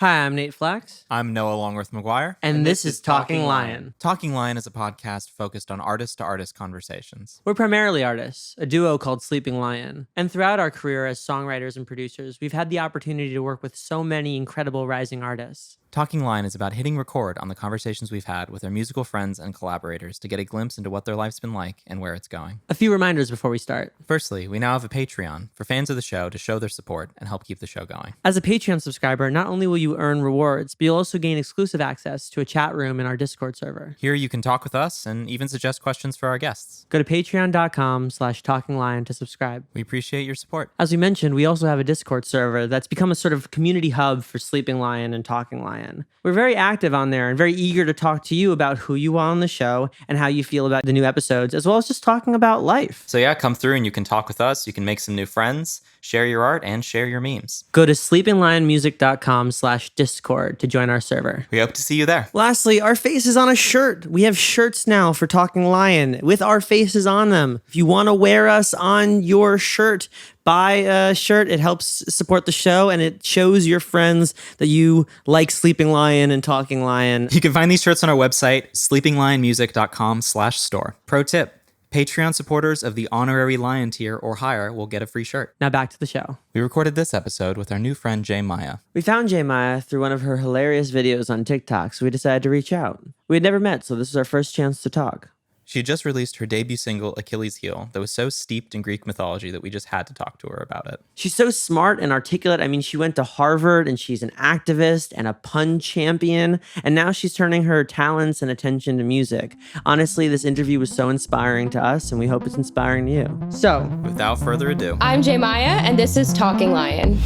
Hi, I'm Nate Flax. I'm Noah Longworth-McGuire. And this is Talking Lion. Talking Lion is a podcast focused on artist-to-artist conversations. We're primarily artists, a duo called Sleeping Lion. And throughout our career as songwriters and producers, we've had the opportunity to work with so many incredible rising artists. Talking Lion is about hitting record on the conversations we've had with our musical friends and collaborators to get a glimpse into what their life's been like and where it's going. A few reminders before we start. Firstly, we now have a Patreon for fans of the show to show their support and help keep the show going. As a Patreon subscriber, not only will you earn rewards, but you'll also gain exclusive access to a chat room in our Discord server. Here you can talk with us and even suggest questions for our guests. Go to patreon.com/talkinglion to subscribe. We appreciate your support. As we mentioned, we also have a Discord server that's become a sort of community hub for Sleeping Lion and Talking Lion. We're very active on there and very eager to talk to you about who you are on the show and how you feel about the new episodes, as well as just talking about life. So yeah, come through and you can talk with us. You can make some new friends, share your art, and share your memes. Go to sleepinglionmusic.com/discord to join our server. We hope to see you there. Lastly, our face is on a shirt. We have shirts now for Talking Lion with our faces on them. If you want to wear us on your shirt, buy a shirt. It helps support the show, and it shows your friends that you like Sleeping Lion and Talking Lion. You can find these shirts on our website, sleepinglionmusic.com/store. Pro tip, Patreon supporters of the honorary Lion tier or higher will get a free shirt. Now back to the show. We recorded this episode with our new friend, Jay Maya. We found Jay Maya through one of her hilarious videos on TikTok, so we decided to reach out. We had never met, so this was our first chance to talk. She had just released her debut single, Achilles Heel, that was so steeped in Greek mythology that we just had to talk to her about it. She's so smart and articulate. I mean, she went to Harvard and she's an activist and a pun champion. And now she's turning her talents and attention to music. Honestly, this interview was so inspiring to us, and we hope it's inspiring to you. So, Without further ado, I'm Jay Maya, and this is Talking Lion.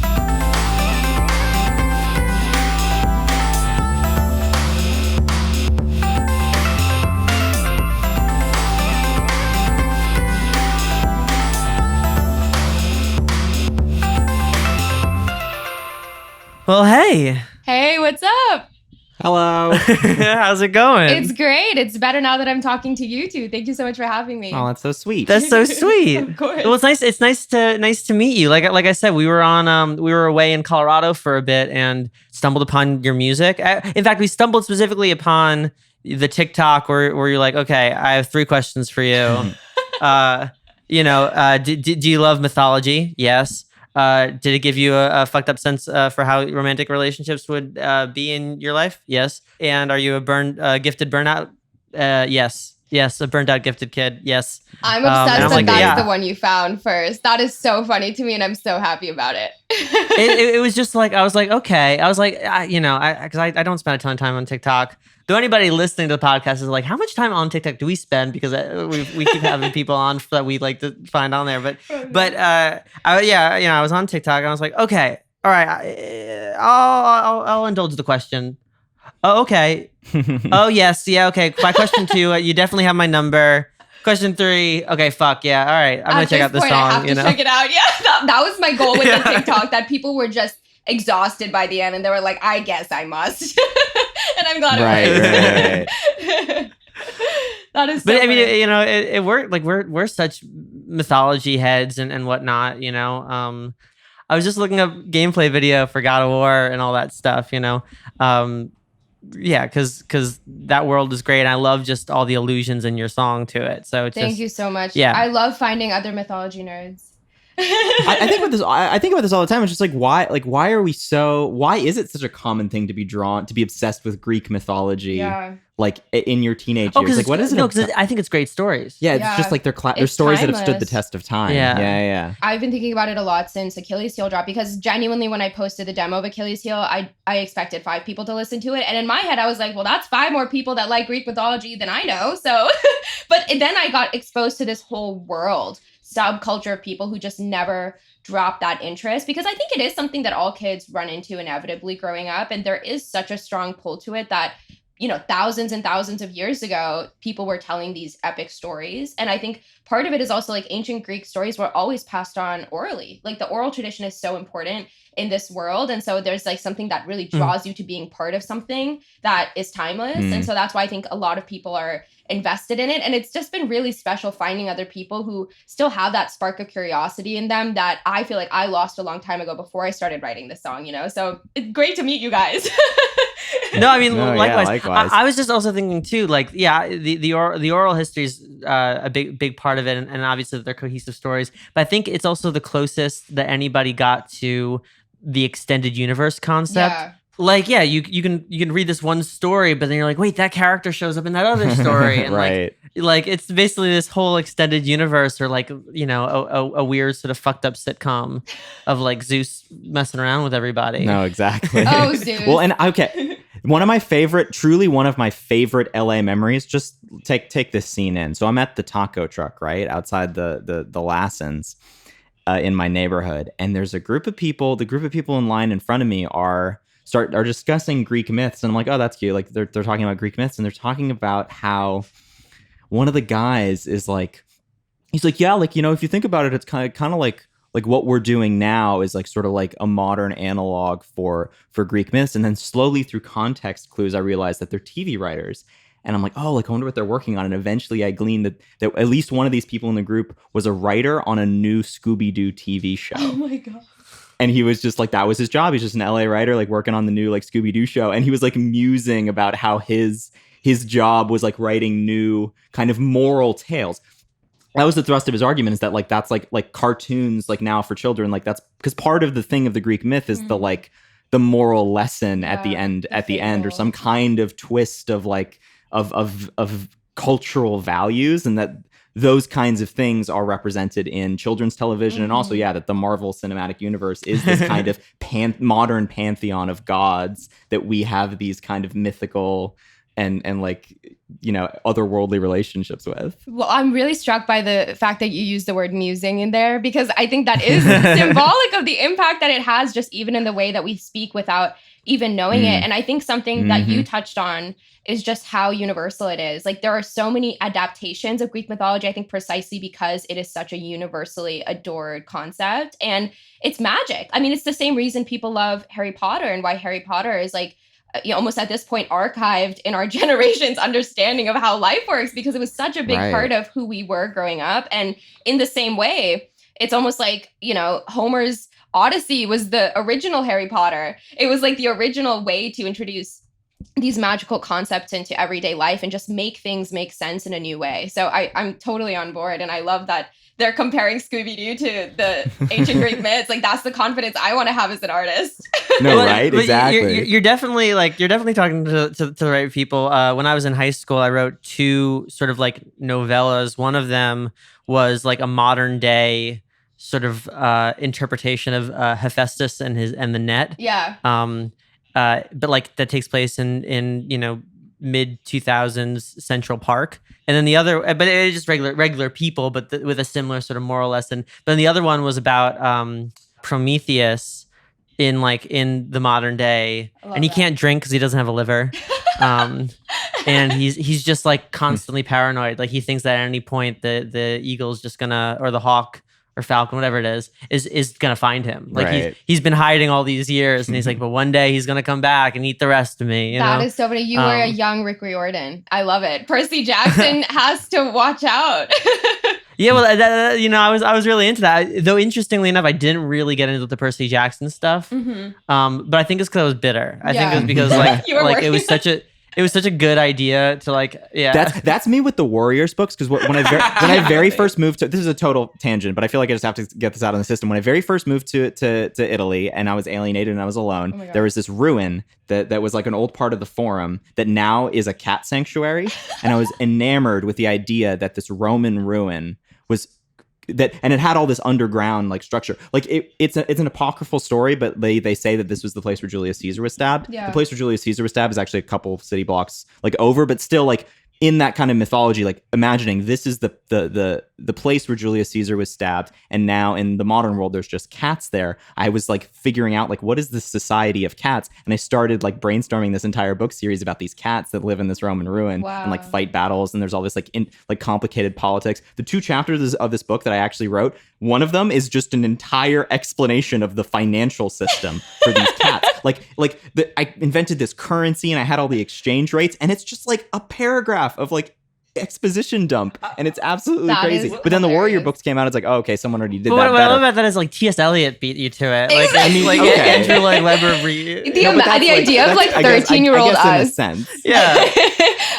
well, hey. Hey, what's up? Hello. How's it going? It's great. It's better now that I'm talking to you two. Thank you so much for having me. Oh, that's so sweet. That's so sweet. Of course. Well, it's nice. It's nice to meet you. Like I said, we were away in Colorado for a bit and stumbled upon your music. In fact, we stumbled specifically upon the TikTok where you're like, okay, I have 3 questions for you. Do you love mythology? Yes. Did it give you a fucked up sense for how romantic relationships would be in your life? Yes. And are you a gifted burnout? Yes. Yes, a burnt out gifted kid. Yes. I'm obsessed that yeah. is the one you found first. That is so funny to me, and I'm so happy about it. it was just like, I was like, okay. I was like, because I don't spend a ton of time on TikTok. Though anybody listening to the podcast is like, how much time on TikTok do we spend? Because we keep having people on that we like to find on there. I was on TikTok and I was like, okay, all right, I'll indulge the question. Oh, okay. Oh, yes. Yeah. Okay. By question 2, you definitely have my number. Question 3. Okay. Fuck yeah. All right. I'm going to check out the song. I have to check it out. Yeah. That was my goal with the TikTok, that people were just exhausted by the end and they were like, I guess I must. And I'm glad it worked. Right. That is so But I mean, funny. it worked. Like we're such mythology heads and whatnot, I was just looking up gameplay video for God of War and all that stuff, Yeah, because that world is great. And I love just all the allusions in your song to it. So it's Thank you so much. Yeah. I love finding other mythology nerds. I think about this. I think about this all the time. It's just like why is it such a common thing to be obsessed with Greek mythology? Yeah. Like in your teenage years, like what is it? No, because I think it's great stories. Yeah, it's Yeah. just like they're It's stories that have stood the timeless. test of time. Yeah. Yeah. I've been thinking about it a lot since Achilles Heel dropped, because genuinely when I posted the demo of Achilles Heel, I expected 5 people to listen to it. And in my head, I was like, well, that's 5 more people that like Greek mythology than I know. So, but then I got exposed to this whole world, subculture of people who just never drop that interest, because I think it is something that all kids run into inevitably growing up. And there is such a strong pull to it that thousands and thousands of years ago, people were telling these epic stories. And I think part of it is also like ancient Greek stories were always passed on orally. Like the oral tradition is so important in this world. And so there's like something that really draws you to being part of something that is timeless. And so that's why I think a lot of people are invested in it. And it's just been really special finding other people who still have that spark of curiosity in them that I feel like I lost a long time ago before I started writing this song, So it's great to meet you guys. No, I mean, No, yeah, likewise. likewise. I was just also thinking too, like, yeah, the oral history is a big part of it, and obviously they're cohesive stories. But I think it's also the closest that anybody got to the extended universe concept. Yeah. Like, yeah, you can read this one story, but then you're like, wait, that character shows up in that other story, and Right. like it's basically this whole extended universe, or like a weird sort of fucked up sitcom of like Zeus messing around with everybody. No, exactly. Oh, Zeus. Well, and okay, one of my favorite LA memories. Just take this scene in. So I'm at the taco truck right outside the Lassens in my neighborhood, and there's a group of people. The group of people in line in front of me are discussing Greek myths, and I'm like, oh, that's cute. Like they're talking about Greek myths, and they're talking about how one of the guys is like, he's like, yeah, like, if you think about it, it's kind of like what we're doing now is like sort of like a modern analog for Greek myths. And then slowly through context clues, I realized that they're TV writers. And I'm like, oh, like I wonder what they're working on. And eventually I gleaned that at least one of these people in the group was a writer on a new Scooby-Doo TV show. Oh my God. And he was just like, that was his job. He's just an LA writer, like working on the new like Scooby-Doo show. And he was like musing about how his job was like writing new kind of moral tales. That was the thrust of his argument, is that like that's like cartoons like now for children, like that's because part of the thing of the Greek myth is the moral lesson at the end or some kind of twist of like of cultural values, and that those kinds of things are represented in children's television. And also, that the Marvel Cinematic Universe is this kind of modern pantheon of gods that we have these kind of mythical and like, otherworldly relationships with. Well, I'm really struck by the fact that you use the word musing in there, because I think that is symbolic of the impact that it has just even in the way that we speak without even knowing it. And I think something that you touched on is just how universal it is. Like there are so many adaptations of Greek mythology, I think precisely because it is such a universally adored concept, and it's magic. I mean, it's the same reason people love Harry Potter, and why Harry Potter is like, almost at this point archived in our generation's understanding of how life works, because it was such a big part of who we were growing up. And in the same way, it's almost like, Homer's Odyssey was the original Harry Potter. It was like the original way to introduce these magical concepts into everyday life and just make things make sense in a new way. So I'm totally on board. And I love that they're comparing Scooby-Doo to the ancient Greek myths. Like that's the confidence I want to have as an artist. No, right? But Exactly. You're definitely talking to the right people. When I was in high school, I wrote 2 sort of like novellas. One of them was like a modern day sort of interpretation of Hephaestus and the net. Yeah. But like that takes place in mid 2000s Central Park. And then the other, but it's just regular people, but with a similar sort of moral lesson. But then the other one was about Prometheus in the modern day, and he can't drink because he doesn't have a liver. And he's just like constantly paranoid. Like he thinks that at any point the eagle's just gonna, or the hawk or falcon, whatever it is gonna find him. Like Right. he's been hiding all these years, and he's like, but one day he's gonna come back and eat the rest of me. That is so funny. You were a young Rick Riordan. I love it. Percy Jackson has to watch out. Yeah, well, I was really into that. Though interestingly enough, I didn't really get into the Percy Jackson stuff. But I think it's because I was bitter. I think it was because it was such a good idea to That's me with the Warriors books, because when I very first moved to, this is a total tangent, but I feel like I just have to get this out of the system. When I very first moved to Italy and I was alienated and I was alone, there was this ruin that was like an old part of the Forum that now is a cat sanctuary, and I was enamored with the idea that this Roman ruin was that, and it had all this underground like structure. Like it's an apocryphal story, but they say that this was the place where Julius Caesar was stabbed. Yeah. The place where Julius Caesar was stabbed is actually a couple city blocks like over, but still like in that kind of mythology, like imagining this is the place where Julius Caesar was stabbed, and now in the modern world there's just cats there. I was like figuring out like what is the society of cats, and I started like brainstorming this entire book series about these cats that live in this Roman ruin and like fight battles, and there's all this like complicated politics. The 2 chapters of this book that I actually wrote, one of them is just an entire explanation of the financial system for these cats. I invented this currency and I had all the exchange rates, and it's just like a paragraph of like exposition dump, and it's absolutely crazy. But then the Warrior books came out. It's like, oh, okay, someone already did that. What I love about that is like T.S. Eliot beat you to it. Like, Exactly. okay. Andrew Lloyd Webber. The idea of like 13-year-old us. In a sense. Yeah.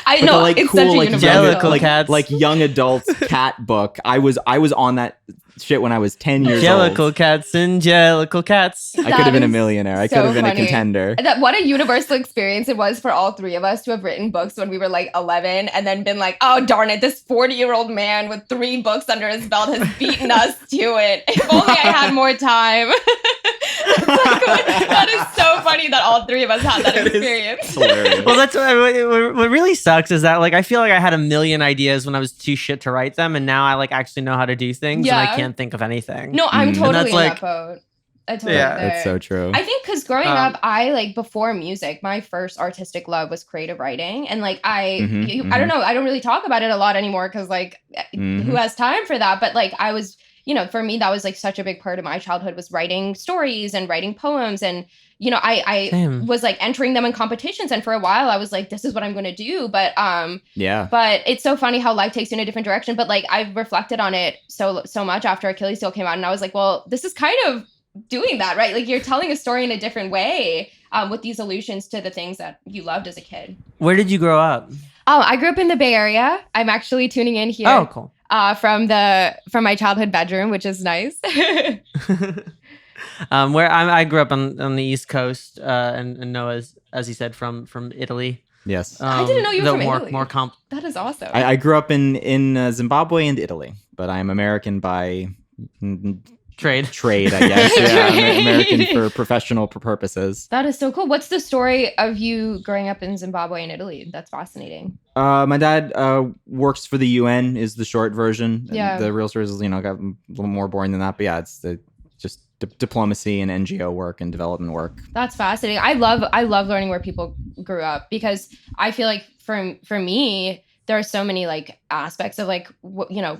I know. Like, it's cool, such a like, universal. like young adult cat book. I was on that shit when I was 10 years Angelical old. cats, angelical cats. I could have been a millionaire. I could have been a contender. What a universal experience it was for all 3 of us to have written books when we were like 11 and then been like, oh, darn it, this 40-year-old man with 3 books under his belt has beaten us to it. If only I had more time. That is so funny that all 3 of us had that experience. Well, that's what really sucks is that like I feel like I had a million ideas when I was too shit to write them, and now I like actually know how to do things, and I can't think of anything. No, I'm totally in like, that boat. I totally That's so true. I think because growing up, I like before music, my first artistic love was creative writing, and like I don't know, I don't really talk about it a lot anymore because like who has time for that? But like I was, for me that was like such a big part of my childhood was writing stories and writing poems, and I was like entering them in competitions, and for a while I was like, this is what I'm going to do. But but it's so funny how life takes you in a different direction. But like I've reflected on it so much after Achilles Heel came out, and I was like, well, this is kind of doing that, right? Like you're telling a story in a different way with these allusions to the things that you loved as a kid. Where did you grow up? Oh, I grew up in the Bay Area. I'm actually tuning in here. Oh, cool. From my childhood bedroom, which is nice. Where I grew up on the East Coast, and Noah's, as he said, from Italy. Yes. I didn't know you were from Italy. More that is awesome. I grew up in Zimbabwe and Italy, but I am American by trade, I guess. Yeah, American for professional purposes. That is so cool. What's the story of you growing up in Zimbabwe and Italy? That's fascinating. My dad works for the UN is the short version. Yeah. The real story is, got a little more boring than that, but yeah, it's just diplomacy and NGO work and development work. That's fascinating. I love learning where people grew up, because I feel like for me, there are so many like aspects of like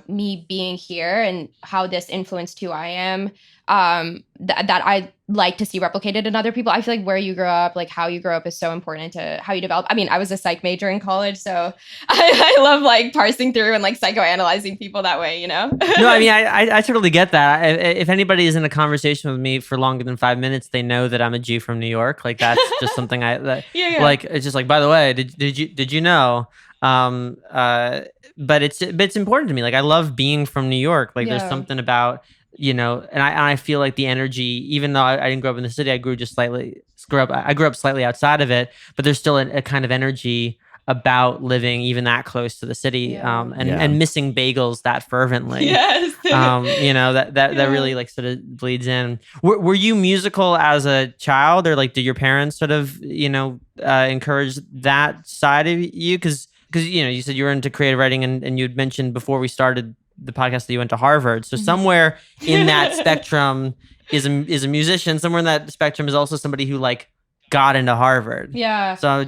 me being here and how this influenced who I am, that I like to see replicated in other people. I feel like where you grow up, like how you grow up, is so important to how you develop. I mean, I was a psych major in college, so I love like parsing through and like psychoanalyzing people that way. No, I mean, I totally get that. If anybody is in a conversation with me for longer than 5 minutes, they know that I'm a Jew from New York. Like that's just something like. It's just like, by the way, did you know? But it's important to me. Like I love being from New York. Like there's something about, and I feel like the energy, even though I didn't grow up in the city, I grew up slightly outside of it, but there's still a kind of energy about living even that close to the city, and missing bagels that fervently. Yes. That really like sort of bleeds in. Were you musical as a child, or like did your parents sort of, encourage that side of you? Because you said you were into creative writing, and you'd mentioned before we started the podcast that you went to Harvard. So somewhere in that spectrum is a musician. Somewhere in that spectrum is also somebody who like got into Harvard. Yeah. So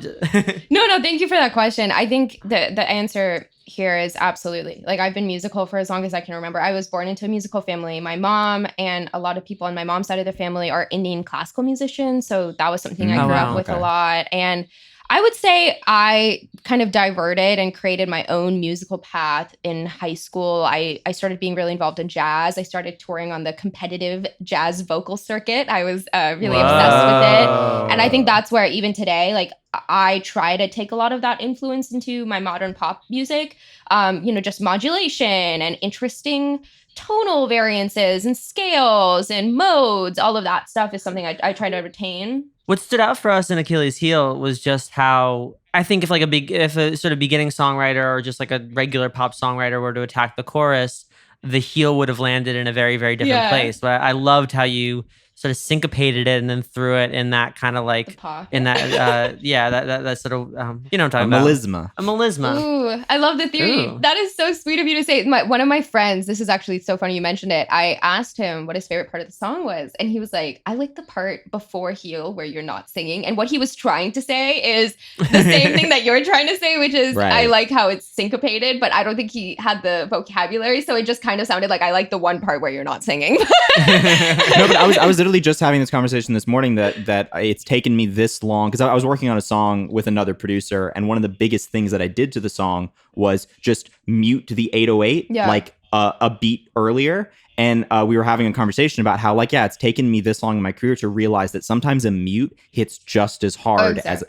no, thank you for that question. I think the answer here is absolutely. Like I've been musical for as long as I can remember. I was born into a musical family. My mom and a lot of people on my mom's side of the family are Indian classical musicians. So that was something I grew up with a lot. And I would say I kind of diverted and created my own musical path in high school. I started being really involved in jazz. I started touring on the competitive jazz vocal circuit. I was really obsessed with it. And I think that's where even today, like I try to take a lot of that influence into my modern pop music. Just modulation and interesting tonal variances and scales and modes. All of that stuff is something I try to retain. What stood out for us in Achilles Heel was just how I think if a sort of beginning songwriter or just like a regular pop songwriter were to attack the chorus, the heel would have landed in a very, very different place. But I loved how you sort of syncopated it and then threw it in that kind of The like pocket. in that that sort of you know what I'm talking about. melisma. A melisma. Ooh, I love the theory. Ooh. That is so sweet of you to say. One of my friends, this is actually so funny you mentioned it. I asked him what his favorite part of the song was, and he was like, I like the part before heel where you're not singing. And what he was trying to say is the same thing that you're trying to say, which is Right. I like how it's syncopated, but I don't think he had the vocabulary. So it just kind of sounded like I like the one part where you're not singing. No, but I was literally just having this conversation this morning that it's taken me this long because I was working on a song with another producer, and one of the biggest things that I did to the song was just mute the 808 Yeah. like a beat earlier. And we were having a conversation about how, like, yeah, it's taken me this long in my career to realize that sometimes a mute hits just as hard as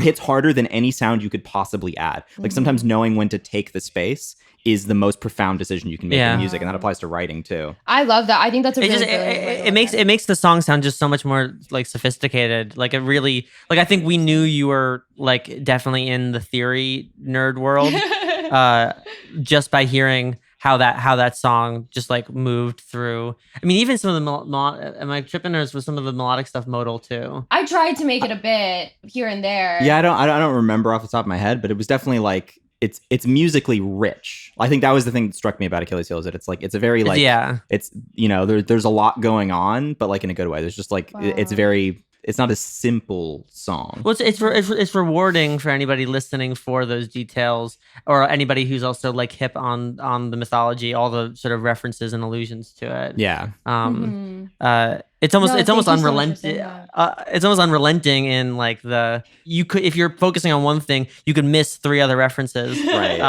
hits harder than any sound you could possibly add. Like sometimes knowing when to take the space is the most profound decision you can make in music, and that applies to writing too. I love that. I think that's a really it makes the song sound just so much more like sophisticated. Like it really, like I think we knew you were like definitely in the theory nerd world just by hearing how that song just like moved through. I mean, even some of the am I tripping, or was some of the melodic stuff modal too? I tried to make it a bit here and there. Yeah, I don't remember off the top of my head, but it was definitely like it's musically rich. I think that was the thing that struck me about Achilles Heel, is that it's like it's a very like it's you know there's a lot going on, but like in a good way. There's just like it's not a simple song. Well, it's rewarding for anybody listening for those details, or anybody who's also like hip on the mythology, all the sort of references and allusions to it. Yeah. It's almost unrelenting. it's almost unrelenting in like if you're focusing on one thing, you could miss 3 other references. Right.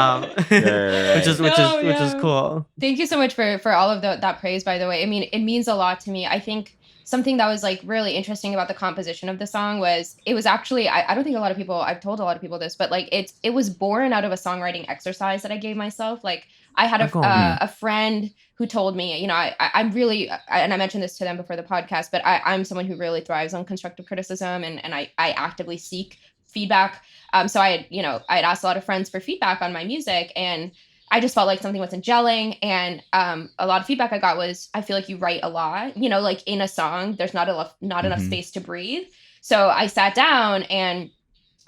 Which is cool. Thank you so much for all of that praise, by the way. I mean, it means a lot to me. I think something that was like really interesting about the composition of the song was it was actually I don't think I've told a lot of people this, but like it was born out of a songwriting exercise that I gave myself. Like I had a friend who told me, you know, I'm really, and I mentioned this to them before the podcast, but I'm someone who really thrives on constructive criticism, and I actively seek feedback. So I had asked a lot of friends for feedback on my music, and I just felt like something wasn't gelling. And a lot of feedback I got was, I feel like you write a lot, you know, like in a song, there's not enough space to breathe. So I sat down, and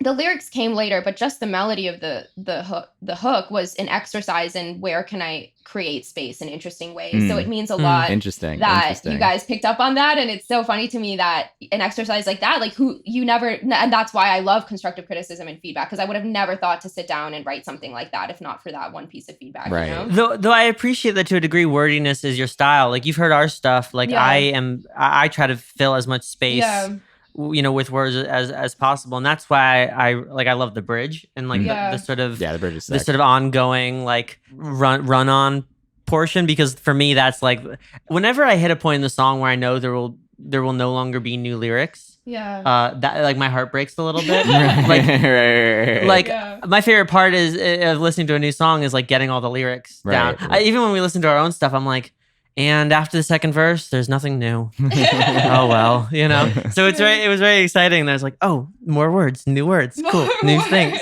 the lyrics came later, but just the melody of the hook was an exercise in where can I create space in interesting ways. So it means a lot that you guys picked up on that. And it's so funny to me that an exercise like that, like and that's why I love constructive criticism and feedback, because I would have never thought to sit down and write something like that if not for that one piece of feedback. Right. You know? Though I appreciate that to a degree, wordiness is your style. Like you've heard our stuff. Like I try to fill as much space you know, with words as possible, and that's why I love the bridge and like the sort of the bridge is sick. the sort of ongoing like run on portion, because for me that's like whenever I hit a point in the song where I know there will no longer be new lyrics, that like my heart breaks a little bit. My favorite part is of listening to a new song is like getting all the lyrics down. Even when we listen to our own stuff, I'm like, and after the second verse, there's nothing new. Oh well, you know. So it was very exciting. There's like, oh, more words, new words, cool, new things.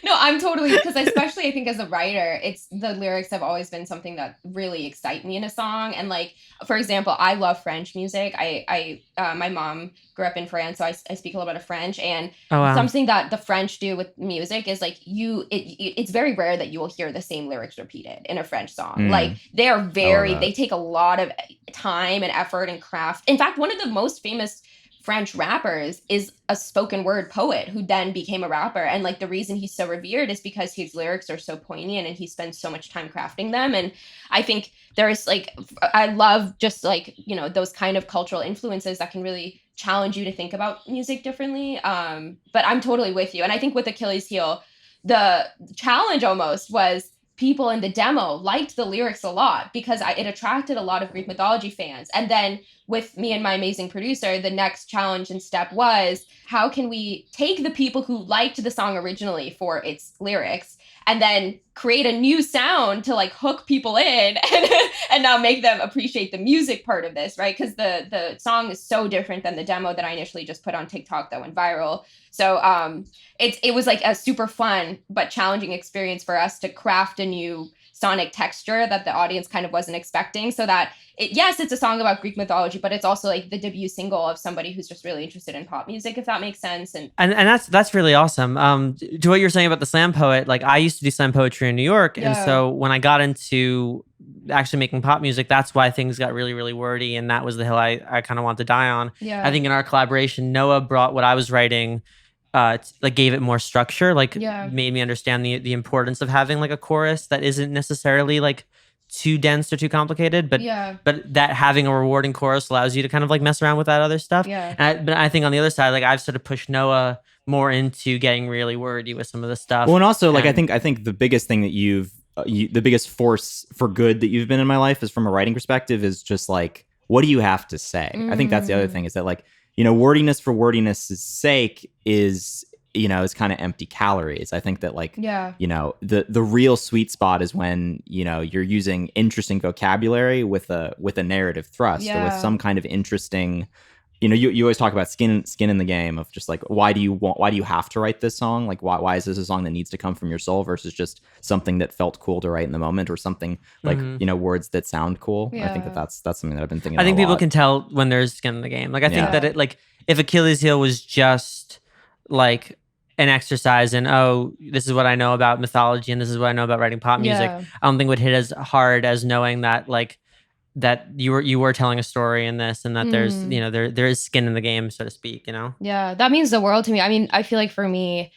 No, I'm totally, because especially I think as a writer, it's the lyrics have always been something that really excite me in a song. And like, for example, I love French music. My mom grew up in France, so I speak a little bit of French. And something that the French do with music is like it's very rare that you will hear the same lyrics repeated in a French song. Like they are they take a lot of time and effort and craft. In fact, one of the most famous French rappers is a spoken word poet who then became a rapper. And like the reason he's so revered is because his lyrics are so poignant and he spends so much time crafting them. And I think there is like, I love just like, you know, those kind of cultural influences that can really challenge you to think about music differently. But I'm totally with you. And I think with Achilles Heel, the challenge almost was people in the demo liked the lyrics a lot because it attracted a lot of Greek mythology fans. And then with me and my amazing producer, the next challenge and step was, how can we take the people who liked the song originally for its lyrics and then create a new sound to like hook people in and now make them appreciate the music part of this, right? Because the song is so different than the demo that I initially just put on TikTok that went viral. So it was like a super fun but challenging experience for us to craft a new sonic texture that the audience kind of wasn't expecting. So that yes, it's a song about Greek mythology, but it's also like the debut single of somebody who's just really interested in pop music, if that makes sense. And that's really awesome. To what you're saying about the slam poet, like I used to do slam poetry in New York, and Yeah. so when I got into actually making pop music, that's why things got really, really wordy, and that was the hill I kind of wanted to die on. yeah, I think in our collaboration, Noah brought what I was writing, like gave it more structure, like Yeah. made me understand the importance of having like a chorus that isn't necessarily like too dense or too complicated, but yeah, that having a rewarding chorus allows you to kind of like mess around with that other stuff. yeah. But I think on the other side, like I've sort of pushed Noah more into getting really wordy with some of the stuff. Well, and also like And- I think the biggest thing that the biggest force for good that you've been in my life is from a writing perspective is just like, what do you have to say? I think that's the other thing is that like, wordiness for wordiness' sake is kind of empty calories. I think that like, Yeah. the real sweet spot is when, you're using interesting vocabulary with a narrative thrust or with Yeah. some kind of interesting, you always talk about skin in the game of just like, why do you have to write this song? Like, why is this a song that needs to come from your soul versus just something that felt cool to write in the moment or something like, words that sound cool. I think Yeah. that's something that I've been thinking I think about a people lot. can tell when there's skin in the game. Like I think Yeah. that it like if Achilles Heel was just like an exercise in this is what I know about mythology and this is what I know about writing pop music, Yeah. I don't think it would hit as hard as knowing that like that you were telling a story in this and that there's there is skin in the game, so to speak. Yeah, that means the world to me. I mean, I feel like for me,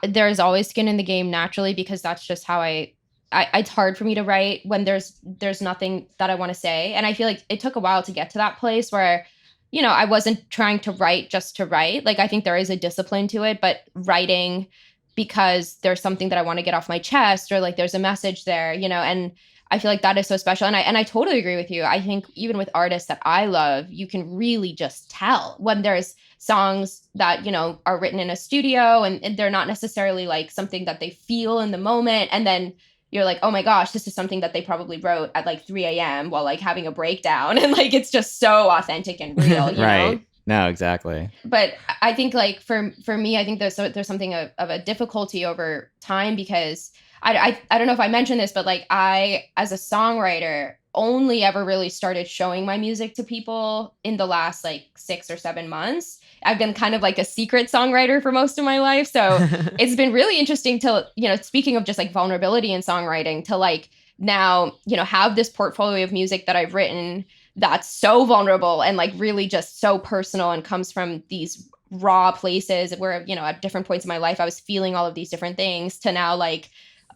there's always skin in the game naturally because that's just how it's hard for me to write when there's nothing that I want to say. And I feel like it took a while to get to that place where, I wasn't trying to write just to write. Like, I think there is a discipline to it, but writing because there's something that I want to get off my chest or like there's a message there, and I feel like that is so special. And I totally agree with you. I think even with artists that I love, you can really just tell when there's songs that, are written in a studio and they're not necessarily like something that they feel in the moment. And then you're like, oh my gosh, this is something that they probably wrote at like 3 a.m. while like having a breakdown. And like, it's just so authentic and real, you Right. know? No, exactly. But I think like for me, I think there's something of a difficulty over time because I don't know if I mentioned this, but like I, as a songwriter, only ever really started showing my music to people in the last like 6 or 7 months. I've been kind of like a secret songwriter for most of my life. So it's been really interesting to, speaking of just like vulnerability in songwriting, to like now, have this portfolio of music that I've written that's so vulnerable and like really just so personal and comes from these raw places where, at different points in my life, I was feeling all of these different things to now like,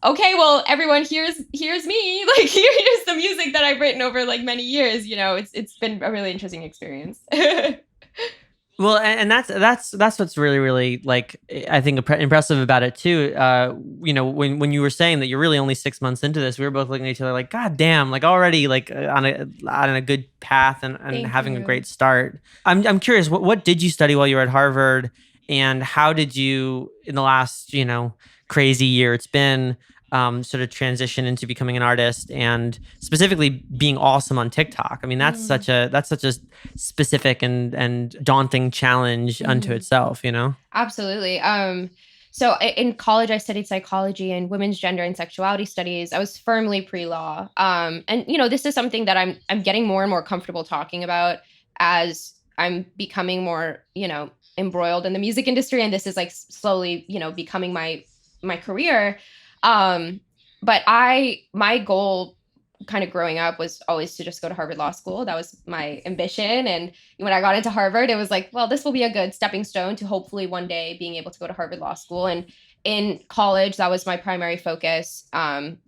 okay, well, everyone here's me. Like here's the music that I've written over like many years. It's been a really interesting experience. Well, and that's what's really, really like I think impressive about it too. When you were saying that you're really only 6 months into this, we were both looking at each other like, God damn, like already like on a good path and having a great start. I'm curious, what did you study while you were at Harvard, and how did you in the last crazy year it's been sort of transition into becoming an artist and specifically being awesome on TikTok? I mean, that's such a specific and daunting challenge unto itself, Absolutely. So in college, I studied psychology and women's gender and sexuality studies. I was firmly pre-law. And this is something that I'm getting more and more comfortable talking about as I'm becoming more, embroiled in the music industry. And this is like slowly, becoming my career. But my goal kind of growing up was always to just go to Harvard Law School. That was my ambition. And when I got into Harvard, it was like, well, this will be a good stepping stone to hopefully one day being able to go to Harvard Law School. And in college, that was my primary focus,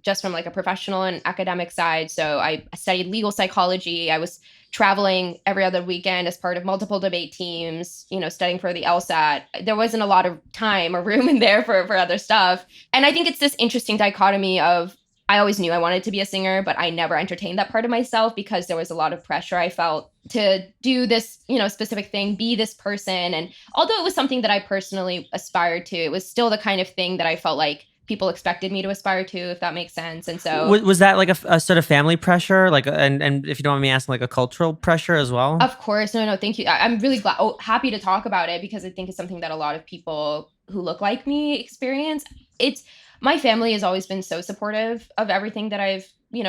just from like a professional and academic side. So I studied legal psychology. I was traveling every other weekend as part of multiple debate teams, studying for the LSAT. There wasn't a lot of time or room in there for other stuff. And I think it's this interesting dichotomy of, I always knew I wanted to be a singer, but I never entertained that part of myself because there was a lot of pressure I felt to do this, specific thing, be this person. And although it was something that I personally aspired to, it was still the kind of thing that I felt like people expected me to aspire to, if that makes sense. And so was that like a sort of family pressure, like, and if you don't mind me asking, like a cultural pressure as well? Of course. No, thank you. I'm really happy to talk about it because I think it's something that a lot of people who look like me experience. It's my family has always been so supportive of everything that I've,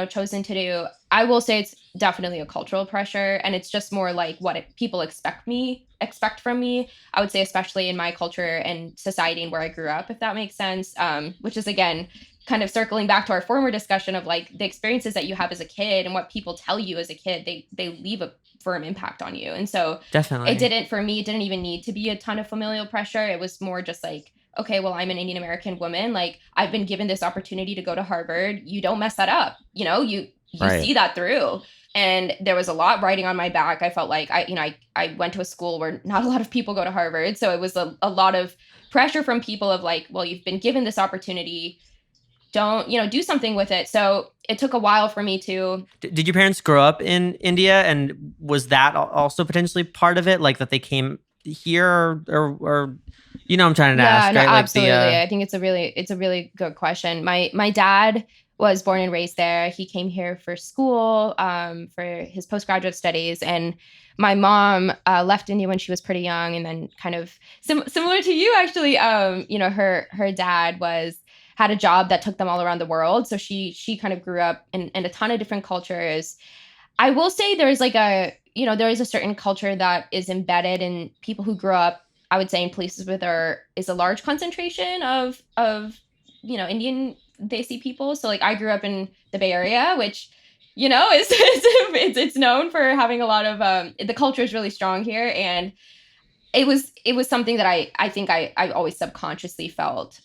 chosen to do. I will say it's definitely a cultural pressure, and it's just more like what people expect from me. I would say, especially in my culture and society and where I grew up, if that makes sense. Which is, again, kind of circling back to our former discussion of like the experiences that you have as a kid and what people tell you as a kid, they leave a firm impact on you. And so Definitely. it didn't even need to be a ton of familial pressure. It was more just like, okay, well, I'm an Indian American woman. Like, I've been given this opportunity to go to Harvard. You don't mess that up. You Right. see that through. And there was a lot riding on my back. I felt like I went to a school where not a lot of people go to Harvard. So it was a lot of pressure from people of like, well, you've been given this opportunity. Don't, do something with it. So it took a while for me to. Did your parents grow up in India, and was that also potentially part of it, like that they came here, or I'm trying to ask, No, right? Like absolutely. I think it's a really good question. My dad was born and raised there. He came here for school, for his postgraduate studies, and my mom left India when she was pretty young, and then kind of similar to you, actually. Her dad had a job that took them all around the world, so she kind of grew up in a ton of different cultures. I will say there's like there is a certain culture that is embedded in people who grew up, I would say, in places where there is a large concentration of Indian Desi people. So like I grew up in the Bay Area, which is it's known for having a lot of the culture is really strong here, and it was something that I think I always subconsciously felt,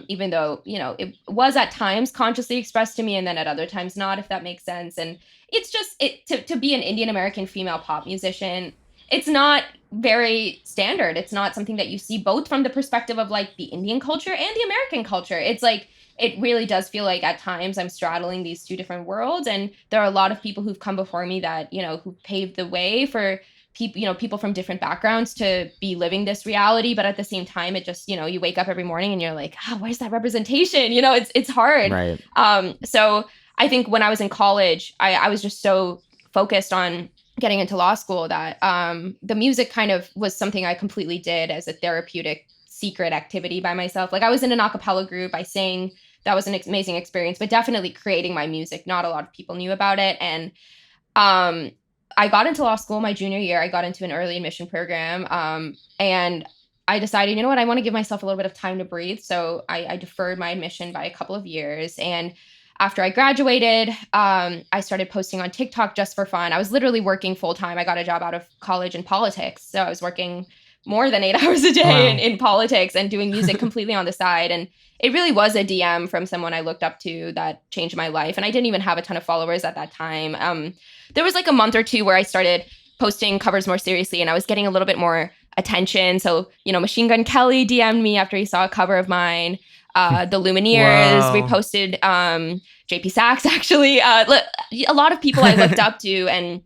even though it was at times consciously expressed to me, and then at other times not, if that makes sense. And it's just to be an Indian American female pop musician, it's not very standard. It's not something that you see both from the perspective of like the Indian culture and the American culture. It's like it really does feel like at times I'm straddling these two different worlds, and there are a lot of people who've come before me that who paved the way for people from different backgrounds to be living this reality. But at the same time, it just you wake up every morning and you're like, where's that representation? It's hard. Right. So I think when I was in college, I was just so focused on getting into law school that the music kind of was something I completely did as a therapeutic secret activity by myself. Like I was in an a cappella group, I sang. That was an amazing experience, but definitely creating my music. Not a lot of people knew about it. And I got into law school my junior year. I got into an early admission program. And I decided, you know what, I want to give myself a little bit of time to breathe. So I deferred my admission by a couple of years. And after I graduated, I started posting on TikTok just for fun. I was literally working full time. I got a job out of college in politics. So I was working more than 8 hours a day in politics and doing music completely on the side. And it really was a DM from someone I looked up to that changed my life. And I didn't even have a ton of followers at that time. There was like a month or two where I started posting covers more seriously, and I was getting a little bit more attention. So, Machine Gun Kelly DM'd me after he saw a cover of mine. The Lumineers reposted JP Sachs, actually. A lot of people I looked up to, and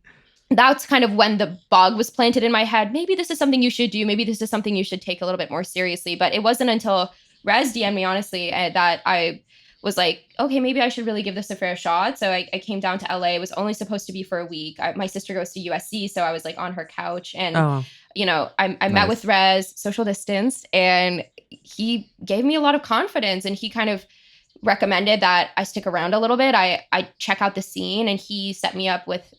that's kind of when the bug was planted in my head. Maybe this is something you should do. Maybe this is something you should take a little bit more seriously. But it wasn't until Rez DM'd me, honestly, that I was like, okay, maybe I should really give this a fair shot. So I came down to LA. It was only supposed to be for a week. My sister goes to USC, so I was like on her couch, and I met with Rez, social distance, and he gave me a lot of confidence, and he kind of recommended that I stick around a little bit. I check out the scene, and he set me up with,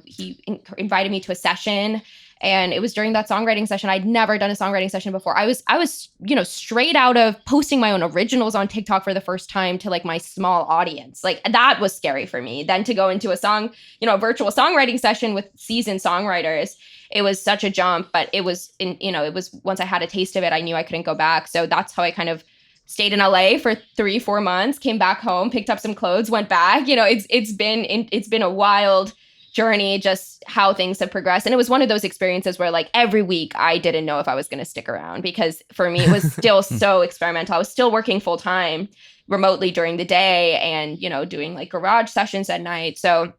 he invited me to a session. And it was during that songwriting session. I'd never done a songwriting session before. I was, straight out of posting my own originals on TikTok for the first time to like my small audience. Like that was scary for me. Then to go into a virtual songwriting session with seasoned songwriters, it was such a jump. But it was once I had a taste of it, I knew I couldn't go back. So that's how I kind of stayed in LA for 3-4 months, came back home, picked up some clothes, went back. It's been a wild journey, just how things have progressed. And it was one of those experiences where like every week I didn't know if I was going to stick around, because for me it was still so experimental. I was still working full time remotely during the day and, doing like garage sessions at night. So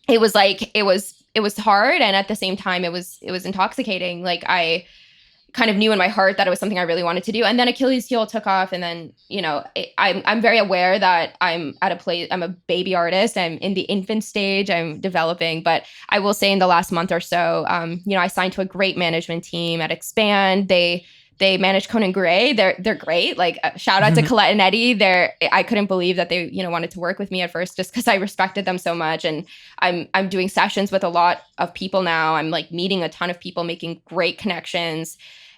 it was like, it was hard. And at the same time, it was intoxicating. Like I kind of knew in my heart that it was something I really wanted to do. And then Achilles Heel took off. And then, I'm very aware that I'm at a place, I'm a baby artist. I'm in the infant stage, I'm developing. But I will say in the last month or so, I signed to a great management team at Expand. They They manage Conan Gray. They're great. Like shout out to Colette and Eddie. I couldn't believe that they wanted to work with me at first just because I respected them so much. And I'm doing sessions with a lot of people now. I'm like meeting a ton of people, making great connections.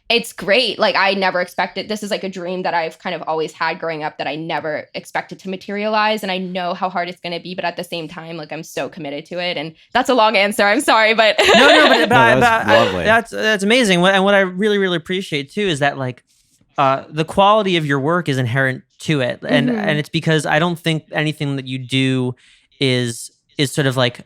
It's great. Like I never expected. This is like a dream that I've kind of always had growing up that I never expected to materialize. And I know how hard it's going to be, but at the same time, like I'm so committed to it. And that's a long answer. I'm sorry, but but lovely. that's amazing. And what I really, really appreciate too is that like the quality of your work is inherent to it, and it's because I don't think anything that you do is sort of like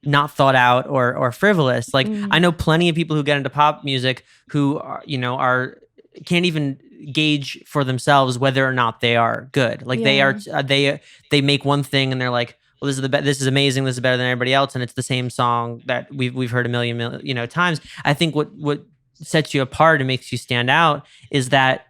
not thought out or frivolous. Like I know plenty of people who get into pop music who are can't even gauge for themselves whether or not they are good. Like they make one thing and they're like, well, this is amazing. This is better than everybody else, and it's the same song that we've heard a million times. I think what sets you apart and makes you stand out is that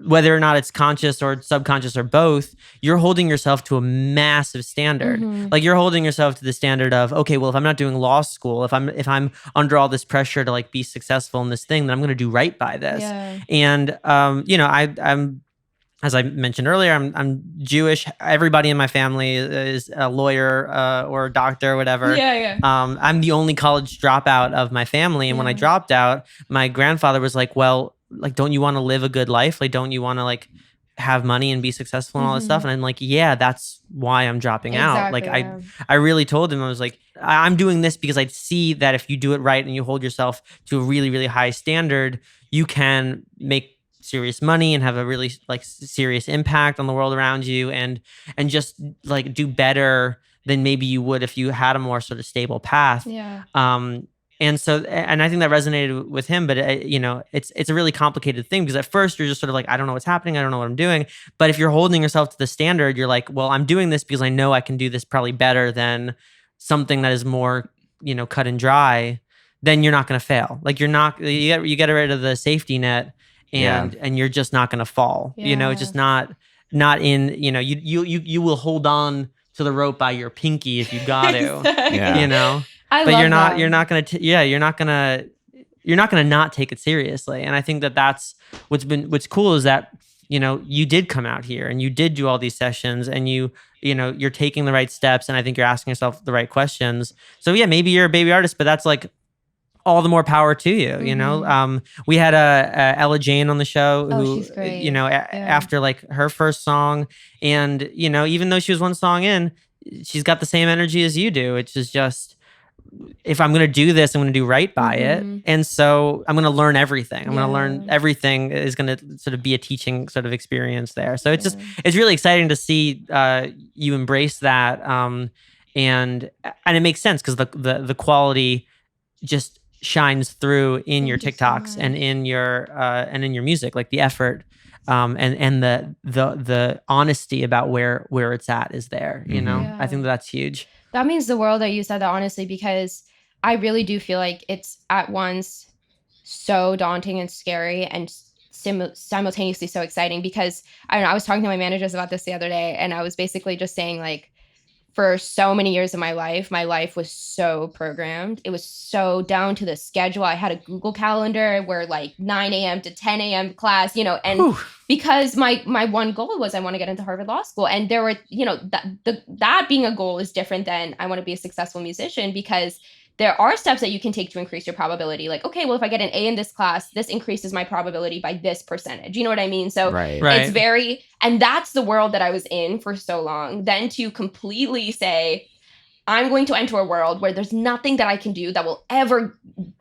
whether or not it's conscious or subconscious or both, you're holding yourself to a massive standard. Like you're holding yourself to the standard of, okay, well, if I'm not doing law school, if I'm under all this pressure to like be successful in this thing, then I'm going to do right by this. Yeah. And I'm as I mentioned earlier, I'm Jewish. Everybody in my family is a lawyer or a doctor or whatever. I'm the only college dropout of my family, and when I dropped out, my grandfather was like, well, like, don't you want to live a good life? Like, don't you want to like have money and be successful and all this stuff? And I'm like, yeah, that's why I'm dropping out. Like I really told him, I was like, I'm doing this because I see that if you do it right and you hold yourself to a really, really high standard, you can make serious money and have a really like serious impact on the world around you, and just like do better than maybe you would if you had a more sort of stable path. And I think that resonated with him, but it's a really complicated thing because at first you're just sort of like, I don't know what's happening. I don't know what I'm doing. But if you're holding yourself to the standard, you're like, well, I'm doing this because I know I can do this probably better than something that is more, cut and dry. Then you're not going to fail. Like you get rid of the safety net and you're just not going to fall. It's just not in, you will hold on to the rope by your pinky if you got to, but you're not going to not take it seriously. And I think that's what's cool is that, you did come out here and you did do all these sessions and you're taking the right steps. And I think you're asking yourself the right questions. So yeah, maybe you're a baby artist, but that's like all the more power to you. We had a Ella Jane on the show who, she's great. After like her first song, and even though she was one song in, she's got the same energy as you do. It's just if I'm going to do this, I'm going to do right by it. And so I'm going to learn everything. I'm going to learn everything is going to sort of be a teaching sort of experience there. So it's really exciting to see you embrace that. And it makes sense because the quality just shines through in your TikToks and in your music, like the effort and the honesty about where it's at is there. I think that's huge. That means the world that you said that, honestly, because I really do feel like it's at once so daunting and scary and simultaneously so exciting, because I don't know, I was talking to my managers about this the other day, and I was basically just saying, like, for so many years of my life was so programmed. It was so down to the schedule. I had a Google Calendar where like 9 a.m. to 10 a.m. class, and because my one goal was I want to get into Harvard Law School. And there were, that being a goal is different than I want to be a successful musician, because there are steps that you can take to increase your probability. Like, okay, well, if I get an A in this class, this increases my probability by this percentage. You know what I mean? So it's and that's the world that I was in for so long. Then to completely say, I'm going to enter a world where there's nothing that I can do that will ever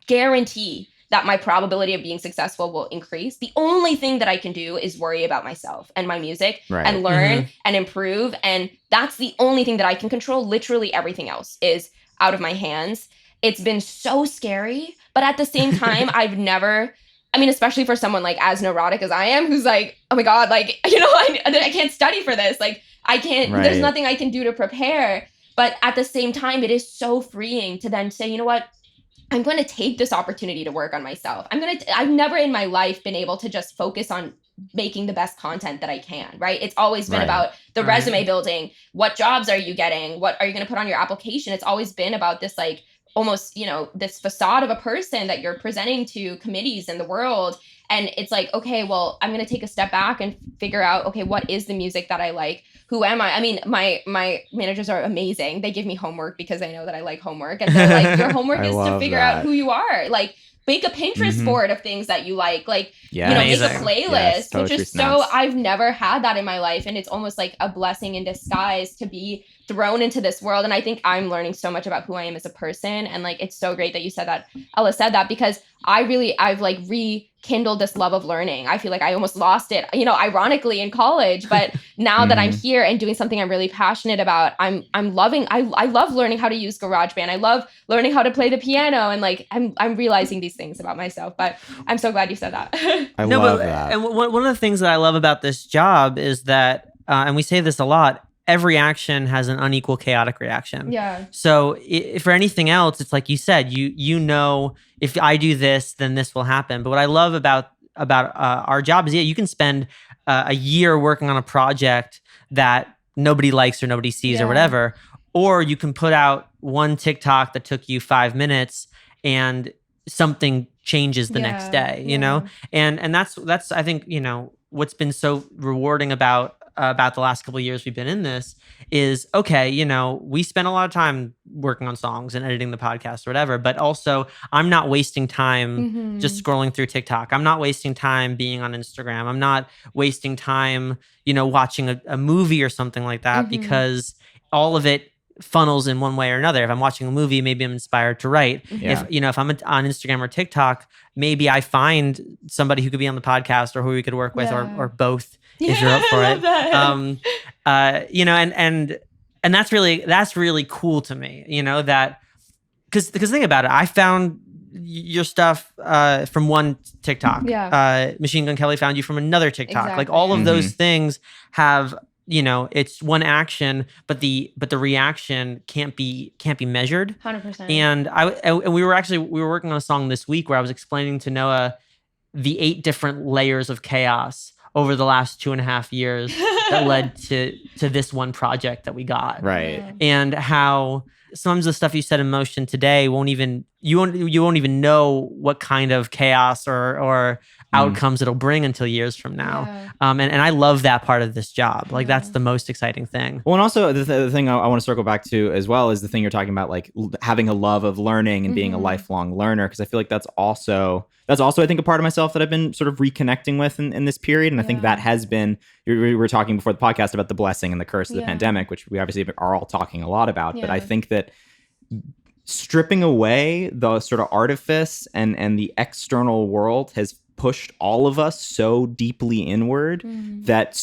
guarantee that my probability of being successful will increase. The only thing that I can do is worry about myself and my music and learn and improve. And that's the only thing that I can control. Literally everything else is out of my hands. It's been so scary, but at the same time, especially for someone like as neurotic as I am, who's like, oh my God, like, I can't study for this. Like, I can't, there's nothing I can do to prepare. But at the same time, it is so freeing to then say, you know what? I'm going to take this opportunity to work on myself. I've never in my life been able to just focus on making the best content that I can, right? It's always been about the resume building. What jobs are you getting? What are you going to put on your application? It's always been about this like almost, this facade of a person that you're presenting to committees in the world. And it's like, okay, well, I'm going to take a step back and figure out, okay, what is the music that I like? Who am I? I mean, my managers are amazing. They give me homework because I know that I like homework. And they're like, your homework is to figure out who you are. Like, make a Pinterest board of things that you like. Like, make a playlist, which is so, I've never had that in my life. And it's almost like a blessing in disguise to be thrown into this world. And I think I'm learning so much about who I am as a person. And like, it's so great that you said that, Ella said that, because I've like rekindled this love of learning. I feel like I almost lost it, ironically in college, but now that I'm here and doing something I'm really passionate about, I'm loving, I love learning how to use GarageBand. I love learning how to play the piano, and like, I'm realizing these things about myself, but I'm so glad you said that. I love that. And one of the things that I love about this job is that, and we say this a lot, every action has an unequal chaotic reaction. Yeah. So for anything else, it's like you said, you know, if I do this, then this will happen. But what I love about our job is, you can spend a year working on a project that nobody likes or nobody sees or whatever, or you can put out one TikTok that took you 5 minutes and something changes the next day, you know? And that's I think, what's been so rewarding about the last couple of years we've been in this is, okay, we spend a lot of time working on songs and editing the podcast or whatever, but also I'm not wasting time just scrolling through TikTok. I'm not wasting time being on Instagram. I'm not wasting time, watching a movie or something like that, because all of it funnels in one way or another. If I'm watching a movie, maybe I'm inspired to write. If I'm on Instagram or TikTok, maybe I find somebody who could be on the podcast or who we could work with, or both, if you're up for it. And that's really cool to me, that because think about it, I found your stuff from one TikTok. Machine Gun Kelly found you from another TikTok. Exactly. Like, all of those things have, it's one action, but the reaction can't be measured. 100%. And we were working on a song this week where I was explaining to Noah the 8 different layers of chaos over the last 2.5 years that led to this one project that we got. Right. And how some of the stuff you set in motion today you won't even know what kind of chaos or outcomes it'll bring until years from now. And I love that part of this job. Like, that's the most exciting thing. Well, and also the thing I want to circle back to as well is the thing you're talking about, like having a love of learning and being a lifelong learner. Because I feel like that's also I think a part of myself that I've been sort of reconnecting with in this period. And I think that has been, we were talking before the podcast about the blessing and the curse of the pandemic, which we obviously are all talking a lot about. But I think that stripping away the sort of artifice and the external world has pushed all of us so deeply inward that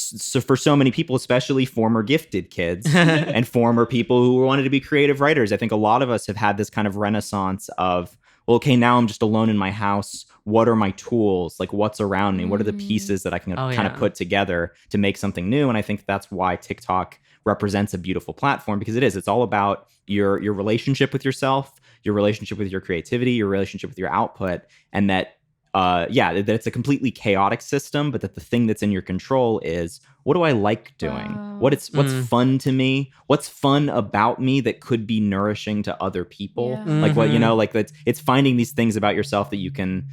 for so many people, especially former gifted kids and former people who wanted to be creative writers, I think a lot of us have had this kind of renaissance of, well, okay, now I'm just alone in my house. What are my tools? Like, what's around me? What are the pieces that I can kind of put together to make something new? And I think that's why TikTok represents a beautiful platform, because it's all about your relationship with yourself, your relationship with your creativity, your relationship with your output, and that that it's a completely chaotic system, but that the thing that's in your control is, what do I like doing? What's fun to me? What's fun about me that could be nourishing to other people? Like, what, like it's finding these things about yourself that you can,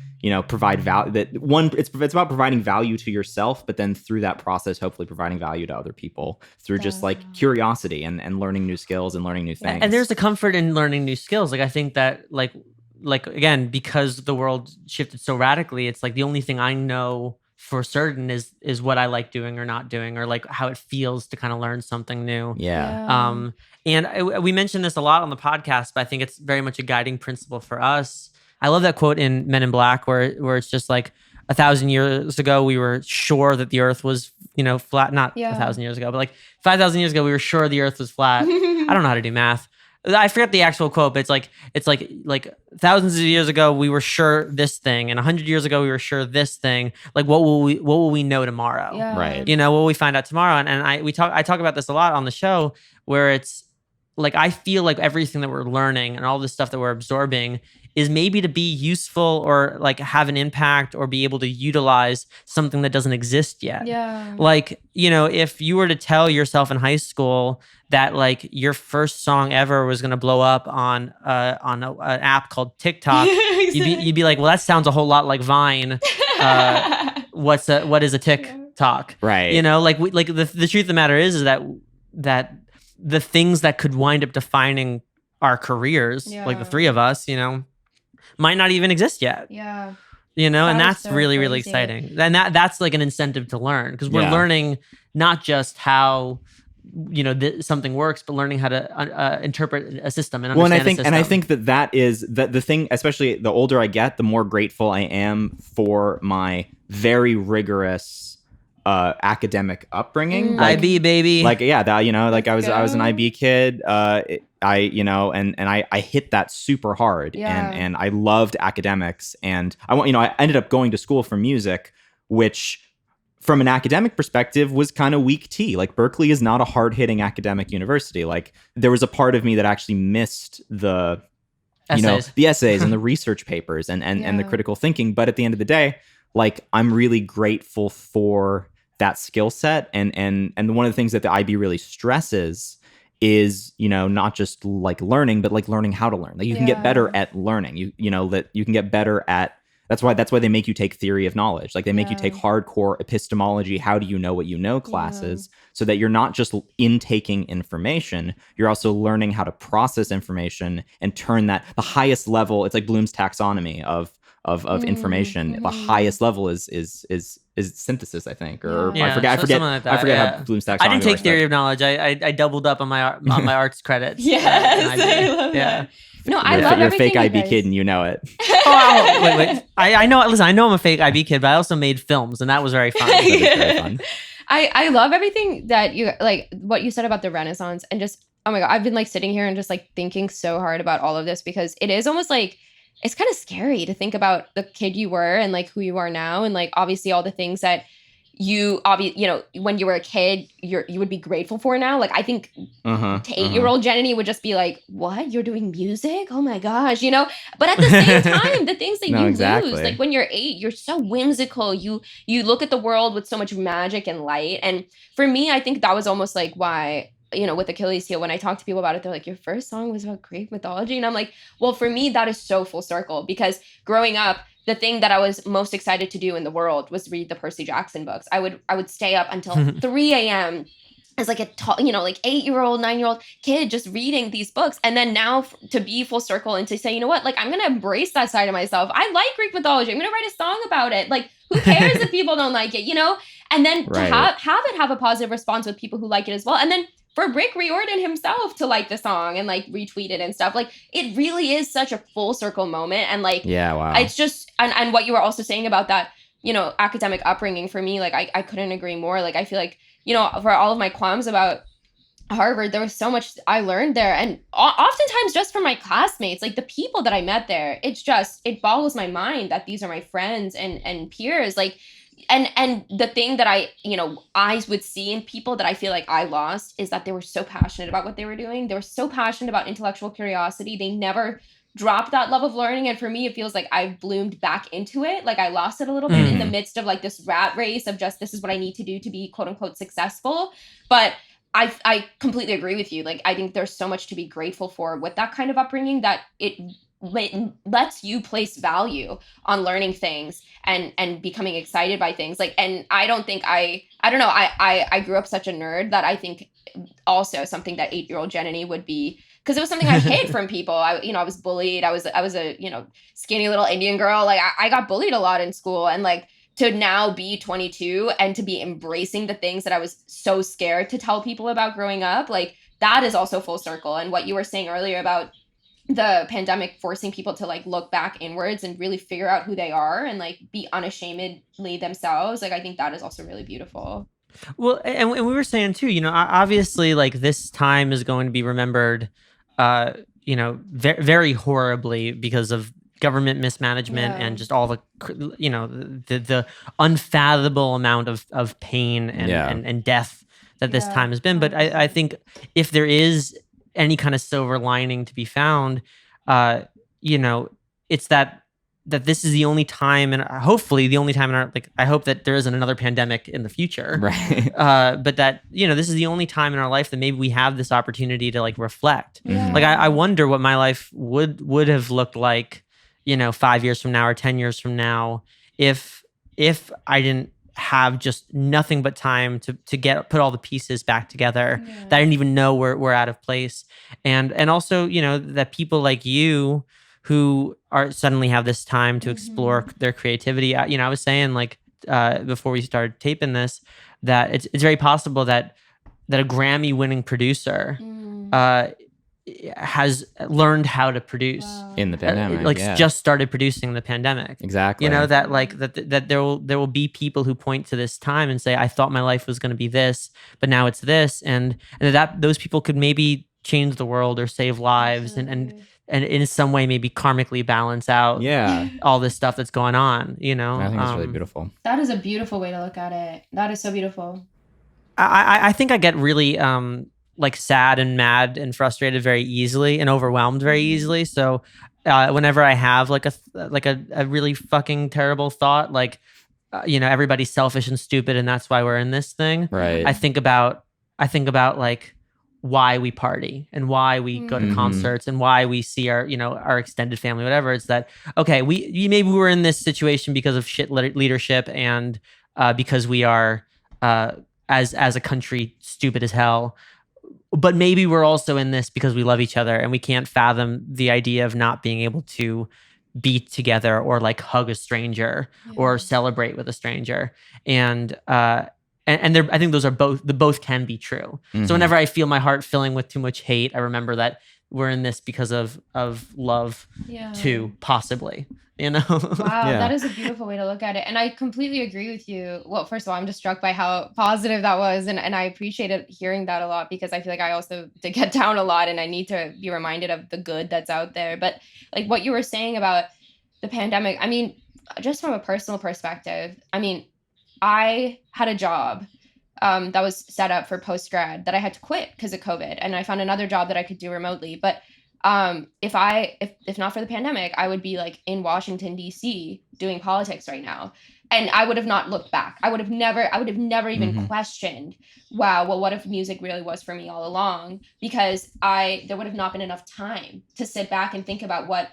provide value. That one, it's about providing value to yourself, but then through that process, hopefully providing value to other people through just like curiosity and learning new skills and learning new things. And there's a comfort in learning new skills. Like, I think that like again, because the world shifted so radically, it's like the only thing I know for certain is what I like doing or not doing, or like how it feels to kind of learn something new. And we mentioned this a lot on the podcast, but I think it's very much a guiding principle for us. I love that quote in Men in Black where it's just like, 1,000 years ago we were sure that the earth was flat. Not 1,000 years ago, but like 5,000 years ago we were sure the earth was flat. I don't know how to do math. I forget the actual quote, but it's like thousands of years ago we were sure this thing, and 100 years ago we were sure this thing. Like, what will we know tomorrow? Right. What will we find out tomorrow? And I talk about this a lot on the show, where it's like, I feel like everything that we're learning and all this stuff that we're absorbing is maybe to be useful or like have an impact or be able to utilize something that doesn't exist yet. Yeah. Like, if you were to tell yourself in high school that like your first song ever was going to blow up on an app called TikTok, you'd be like, well, that sounds a whole lot like Vine. What is a TikTok? Right. Like the truth of the matter is that the things that could wind up defining our careers, like the three of us, might not even exist yet. Yeah. And That is that's so really, really crazy. exciting. And that's like an incentive to learn, because we're Yeah. learning not just how something works, but learning how to interpret a system and Well, understand and I think that is that the thing, especially the older I get, the more grateful I am for my very rigorous academic upbringing. IB baby. Like, yeah, that, like I was an go. IB kid. I hit that super hard, Yeah. and I loved academics, and I ended up going to school for music, which from an academic perspective was kind of weak tea. Like, Berkeley is not a hard-hitting academic university. Like, there was a part of me that actually missed the Essays. the essays and the research papers and the Yeah. critical thinking. But at the end of the day, like, I'm really grateful for that skill set. And one of the things that the IB really stresses is, not just like learning, but like learning how to learn. Like, you can get better at learning. That you can get better at. That's why they make you take theory of knowledge. Like, they make you take hardcore epistemology, how do you know what you know classes, so that you're not just intaking information, you're also learning how to process information and turn that the highest level. It's like Bloom's taxonomy of information. The highest level is synthesis, I think, or Yeah, I forget something like that, I forget yeah. how Bloom's taxonomy I didn't take works, theory but- of knowledge. I doubled up on my arts credits. Yes, in IB. I love Yeah. that. No, I You're love a everything fake you IB guys- kid, and you know it. Oh, wait. I know. Listen, I know I'm a fake IB kid, but I also made films, and that was very fun. That is very fun. I love everything that you like what you said about the Renaissance, and just, oh my God, I've been like sitting here and just like thinking so hard about all of this, because it is almost like it's kind of scary to think about the kid you were and like who you are now, and like obviously all the things that when you were a kid you would be grateful for now. Like, I think Uh-huh. to 8-year-old Jenny would just be like, what, you're doing music? Oh my gosh, but at the same time, the things that No, you exactly. lose, like when you're 8, you're so whimsical, you look at the world with so much magic and light. And for me, I think that was almost like why, with Achilles Heel, when I talk to people about it, they're like, your first song was about Greek mythology? And I'm like, well, for me, that is so full circle, because growing up, the thing that I was most excited to do in the world was read the Percy Jackson books. I would stay up until 3 a.m. as like a 8-year-old, 9-year-old kid just reading these books. And then now to be full circle and to say, you know what, like, I'm going to embrace that side of myself. I like Greek mythology. I'm going to write a song about it. Like, who cares if people don't like it, And then to Right. have a positive response with people who like it as well. And then for Rick Riordan himself to like the song and like retweet it and stuff, like, it really is such a full circle moment. And like, Yeah, wow. it's just, and what you were also saying about that, academic upbringing, for me, like, I couldn't agree more. Like, I feel like, for all of my qualms about Harvard, there was so much I learned there. And oftentimes just from my classmates, like the people that I met there, it boggles my mind that these are my friends and peers. Like, and the thing that I would see in people that I feel like I lost is that they were so passionate about what they were doing. They were so passionate about intellectual curiosity. They never dropped that love of learning. And for me, it feels like I've bloomed back into it. Like, I lost it a little bit in the midst of like this rat race of just, this is what I need to do to be quote unquote successful. But I completely agree with you. Like, I think there's so much to be grateful for with that kind of upbringing, that it lets you place value on learning things and becoming excited by things. Like, and I don't think I don't know. I grew up such a nerd that I think also something that 8-year-old Jenny would be, because it was something I hid from people. I was bullied. I was a skinny little Indian girl. Like, I got bullied a lot in school, and like, to now be 22 and to be embracing the things that I was so scared to tell people about growing up, like, that is also full circle. And what you were saying earlier about the pandemic forcing people to like look back inwards and really figure out who they are and like be unashamedly themselves, like, I think that is also really beautiful. Well, and we were saying too, obviously, like, this time is going to be remembered, very horribly because of government mismanagement and just all the, the unfathomable amount of pain and death that this time has been. But I think if there is any kind of silver lining to be found, it's that this is the only time, and hopefully the only time in our, like, I hope that there isn't another pandemic in the future. Right. But that, this is the only time in our life that maybe we have this opportunity to like reflect. Yeah. Like I wonder what my life would have looked like, 5 years from now or 10 years from now, if I didn't have just nothing but time to put all the pieces back together that I didn't even know were out of place. And also, that people like you who are suddenly have this time to explore their creativity. I was saying, like, before we started taping this, that it's very possible that a Grammy winning producer has learned how to produce In the pandemic, just started producing in the pandemic. Exactly. That like that there will be people who point to this time and say, I thought my life was going to be this, but now it's this, and that those people could maybe change the world or save lives and in some way maybe karmically balance out all this stuff that's going on. I think it's really beautiful. That is a beautiful way to look at it. That is so beautiful. I think I get really like sad and mad and frustrated very easily and overwhelmed very easily. So whenever I have like a really fucking terrible thought, like everybody's selfish and stupid and that's why we're in this thing. Right. I think about like why we party and why we go to concerts and why we see our our extended family, whatever. It's that, okay, we maybe we're in this situation because of shit leadership and because we are as a country stupid as hell. But maybe we're also in this because we love each other and we can't fathom the idea of not being able to be together or like hug a stranger or celebrate with a stranger. And I think those are both can be true. So whenever I feel my heart filling with too much hate, I remember that we're in this because of love too, possibly. Wow, that is a beautiful way to look at it. And I completely agree with you. Well, first of all, I'm just struck by how positive that was. And I appreciated hearing that a lot because I feel like I also did get down a lot and I need to be reminded of the good that's out there. But like what you were saying about the pandemic, I mean, just from a personal perspective, I mean, I had a job that was set up for post-grad that I had to quit because of COVID. And I found another job that I could do remotely. But if not for the pandemic, I would be like in Washington, D.C. doing politics right now. And I would have not looked back. I would have never even questioned, wow, well, what if music really was for me all along? Because there would have not been enough time to sit back and think about what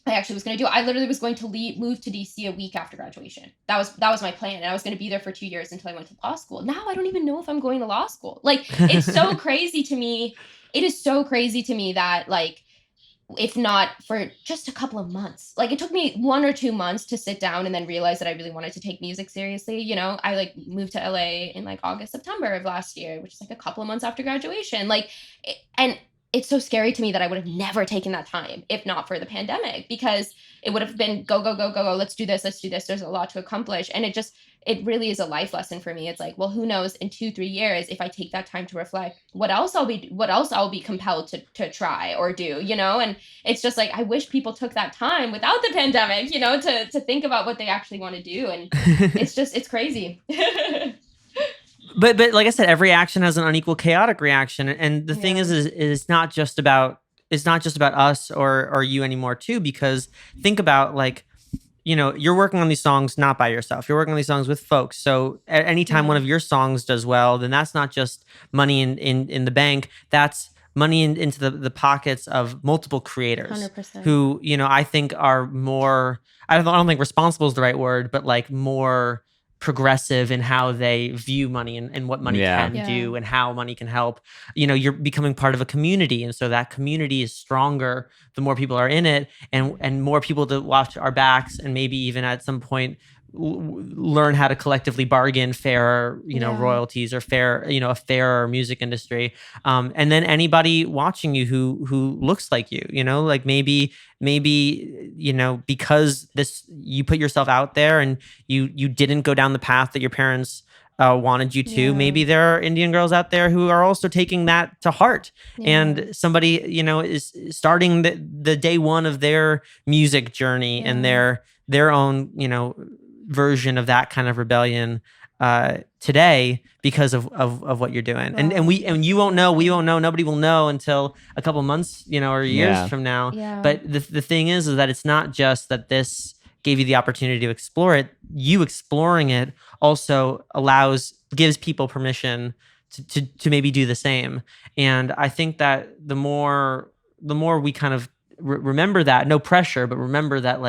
I actually was going to do. I literally was going to move to DC a week after graduation. That was my plan. And I was going to be there for 2 years until I went to law school. Now I don't even know if I'm going to law school. Like, it's so crazy to me. It is so crazy to me that, like, if not for just a couple of months, like it took me 1 or 2 months to sit down and then realize that I really wanted to take music seriously. I like moved to LA in like August, September of last year, which is like a couple of months after graduation. And it's so scary to me that I would have never taken that time if not for the pandemic, because it would have been go. Let's do this. There's a lot to accomplish. And it really is a life lesson for me. It's like, well, who knows in 2-3 years, if I take that time to reflect, what else I'll be compelled to try or do, and it's just like, I wish people took that time without the pandemic, to think about what they actually want to do. And it's crazy. But like I said, every action has an unequal chaotic reaction. And the thing is it's not just about us or you anymore too, because think about like, you're working on these songs not by yourself. You're working on these songs with folks. So at any time one of your songs does well, then that's not just money in the bank. That's money into the pockets of multiple creators 100%. Who, I think are more, I don't think responsible is the right word, but like more progressive in how they view money and what money can do and how money can help. You're becoming part of a community, and so that community is stronger the more people are in it, and more people to watch our backs, and maybe even at some point learn how to collectively bargain fairer royalties or a fairer music industry, and then anybody watching you who looks like you, like maybe because you put yourself out there and you didn't go down the path that your parents wanted you to. Maybe there are Indian girls out there who are also taking that to heart, and somebody is starting the day one of their music journey and their own version of that kind of rebellion. today because of what you're doing. And you won't know, we won't know, nobody will know until a couple months, or years from now. Yeah. But the thing is that it's not just that this gave you the opportunity to explore it. You exploring it also gives people permission to maybe do the same. And I think that the more we kind of remember that, no pressure, but remember that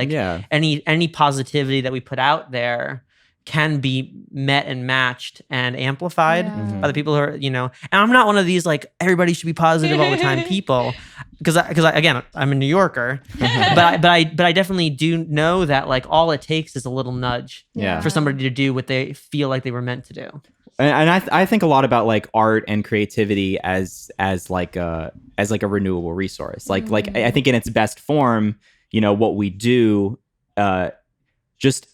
any positivity that we put out there can be met and matched and amplified by the people who are, and I'm not one of these like everybody should be positive all the time people, because again, I'm a New Yorker, but I definitely do know that like all it takes is a little nudge for somebody to do what they feel like they were meant to do. And I think a lot about like art and creativity as like a renewable resource. Like I think in its best form, what we do just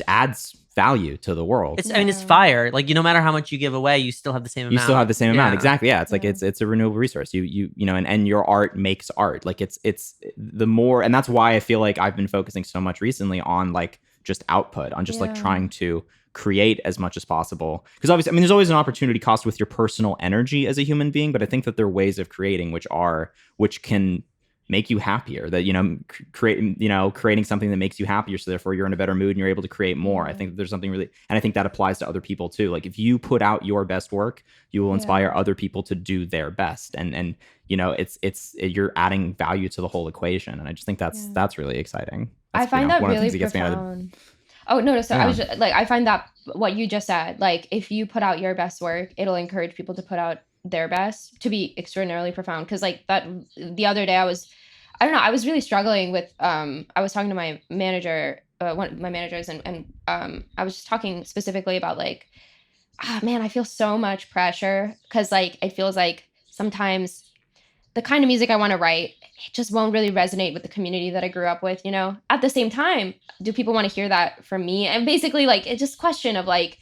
adds value to the world. It's fire. Like no matter how much you give away, you still have the same amount. You still have the same amount. Exactly. Yeah. It's like it's a renewable resource. And your art makes art. Like it's the more, and that's why I feel like I've been focusing so much recently on like just output, on just like trying to create as much as possible. Because obviously, there's always an opportunity cost with your personal energy as a human being, but I think that there are ways of creating which can make you happier, that creating something that makes you happier, so therefore you're in a better mood and you're able to create more. I think that there's something really, and I think that applies to other people too. Like if you put out your best work, you will inspire other people to do their best, and you're adding value to the whole equation, and I just think that's really exciting. I find that really profound. Oh no! So I was just, like, I find that what you just said, like if you put out your best work, it'll encourage people to put out their best, to be extraordinarily profound. Because like that, the other day I was really struggling with. I was talking to my manager, one of my managers, and I was just talking specifically about like, man, I feel so much pressure because like it feels like sometimes the kind of music I want to write, it just won't really resonate with the community that I grew up with, At the same time, do people want to hear that from me? And basically, like, it's just a question of, like,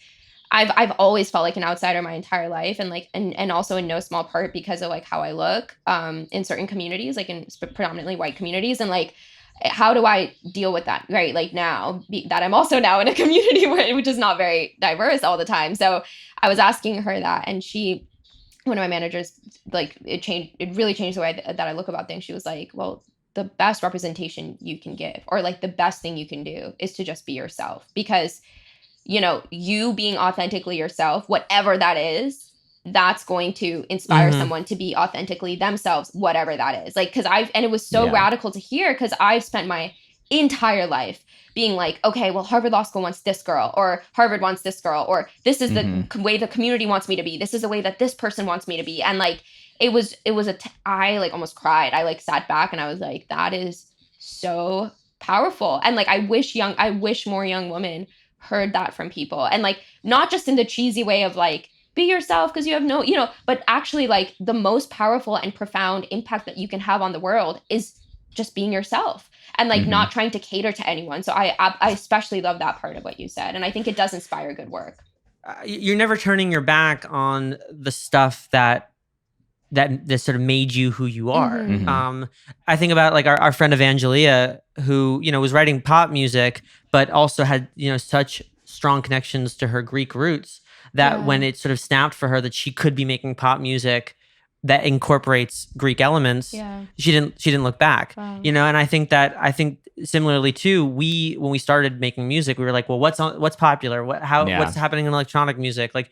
I've always felt like an outsider my entire life, and, like, and also in no small part because of, like, how I look in certain communities, like, in predominantly white communities. And, like, how do I deal with that, right? Like, now that I'm also now in a community which is not very diverse all the time. So I was asking her that, and one of my managers, like it really changed the way that I look about things. She was like, well, the best representation you can give, or like the best thing you can do, is to just be yourself, because, you being authentically yourself, whatever that is, that's going to inspire someone to be authentically themselves, whatever that is. Like, and it was so radical to hear, because I've spent my entire life being like, okay, well, Harvard Law School wants this girl, or Harvard wants this girl, or this is the way the community wants me to be. This is the way that this person wants me to be. And like, I like almost cried. I like sat back and I was like, that is so powerful. And like, I wish more young women heard that from people. And like, not just in the cheesy way of like, be yourself because you have no, but actually like the most powerful and profound impact that you can have on the world is just being yourself. And like not trying to cater to anyone. So I especially love that part of what you said. And I think it does inspire good work. You're never turning your back on the stuff that sort of made you who you are. I think about like our friend Evangelia, who, was writing pop music, but also had, such strong connections to her Greek roots that when it sort of snapped for her that she could be making pop music that incorporates Greek elements, she didn't look back. Wow. And I think similarly too, when we started making music, we were like, well, what's popular? What's happening in electronic music? Like,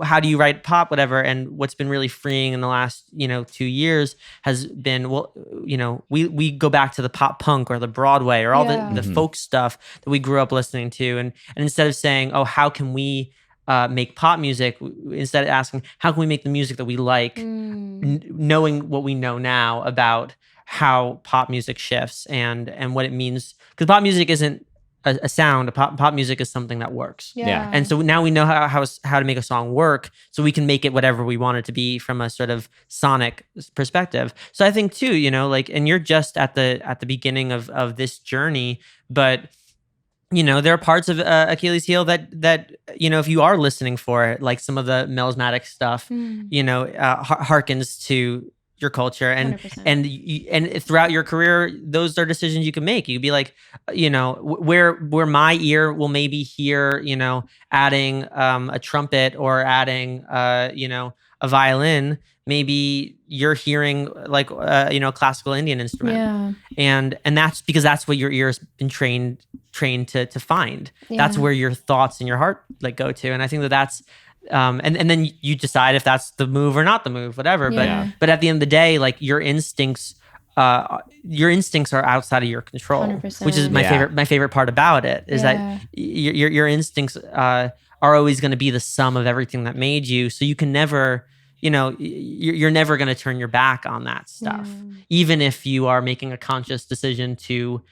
how do you write pop, whatever? And what's been really freeing in the last, 2 years has been, we go back to the pop punk or the Broadway or all the folk stuff that we grew up listening to. And instead of saying, oh, how can we make pop music, instead of asking how can we make the music that we like, knowing what we know now about how pop music shifts and what it means, because pop music isn't a sound. Pop music is something that works. And so now we know how to make a song work, so we can make it whatever we want it to be from a sort of sonic perspective. So I think too, like, and you're just at the beginning of this journey, but there are parts of Achilles Heel that if you are listening for it, like some of the melismatic stuff, harkens to your culture, and 100%. and throughout your career, those are decisions you can make. You could be like, where my ear will maybe hear, adding a trumpet or adding a violin, maybe you're hearing like classical Indian instrument. Yeah. And that's because that's what your ear has been trained to find. That's where your thoughts and your heart like go to. And I think that's and then you decide if that's the move or not the move, whatever. But at the end of the day, like your instincts are outside of your control, 100%. which is my favorite part about it, is that your instincts are always going to be the sum of everything that made you. So you can never, you're never going to turn your back on that stuff, even if you are making a conscious decision to,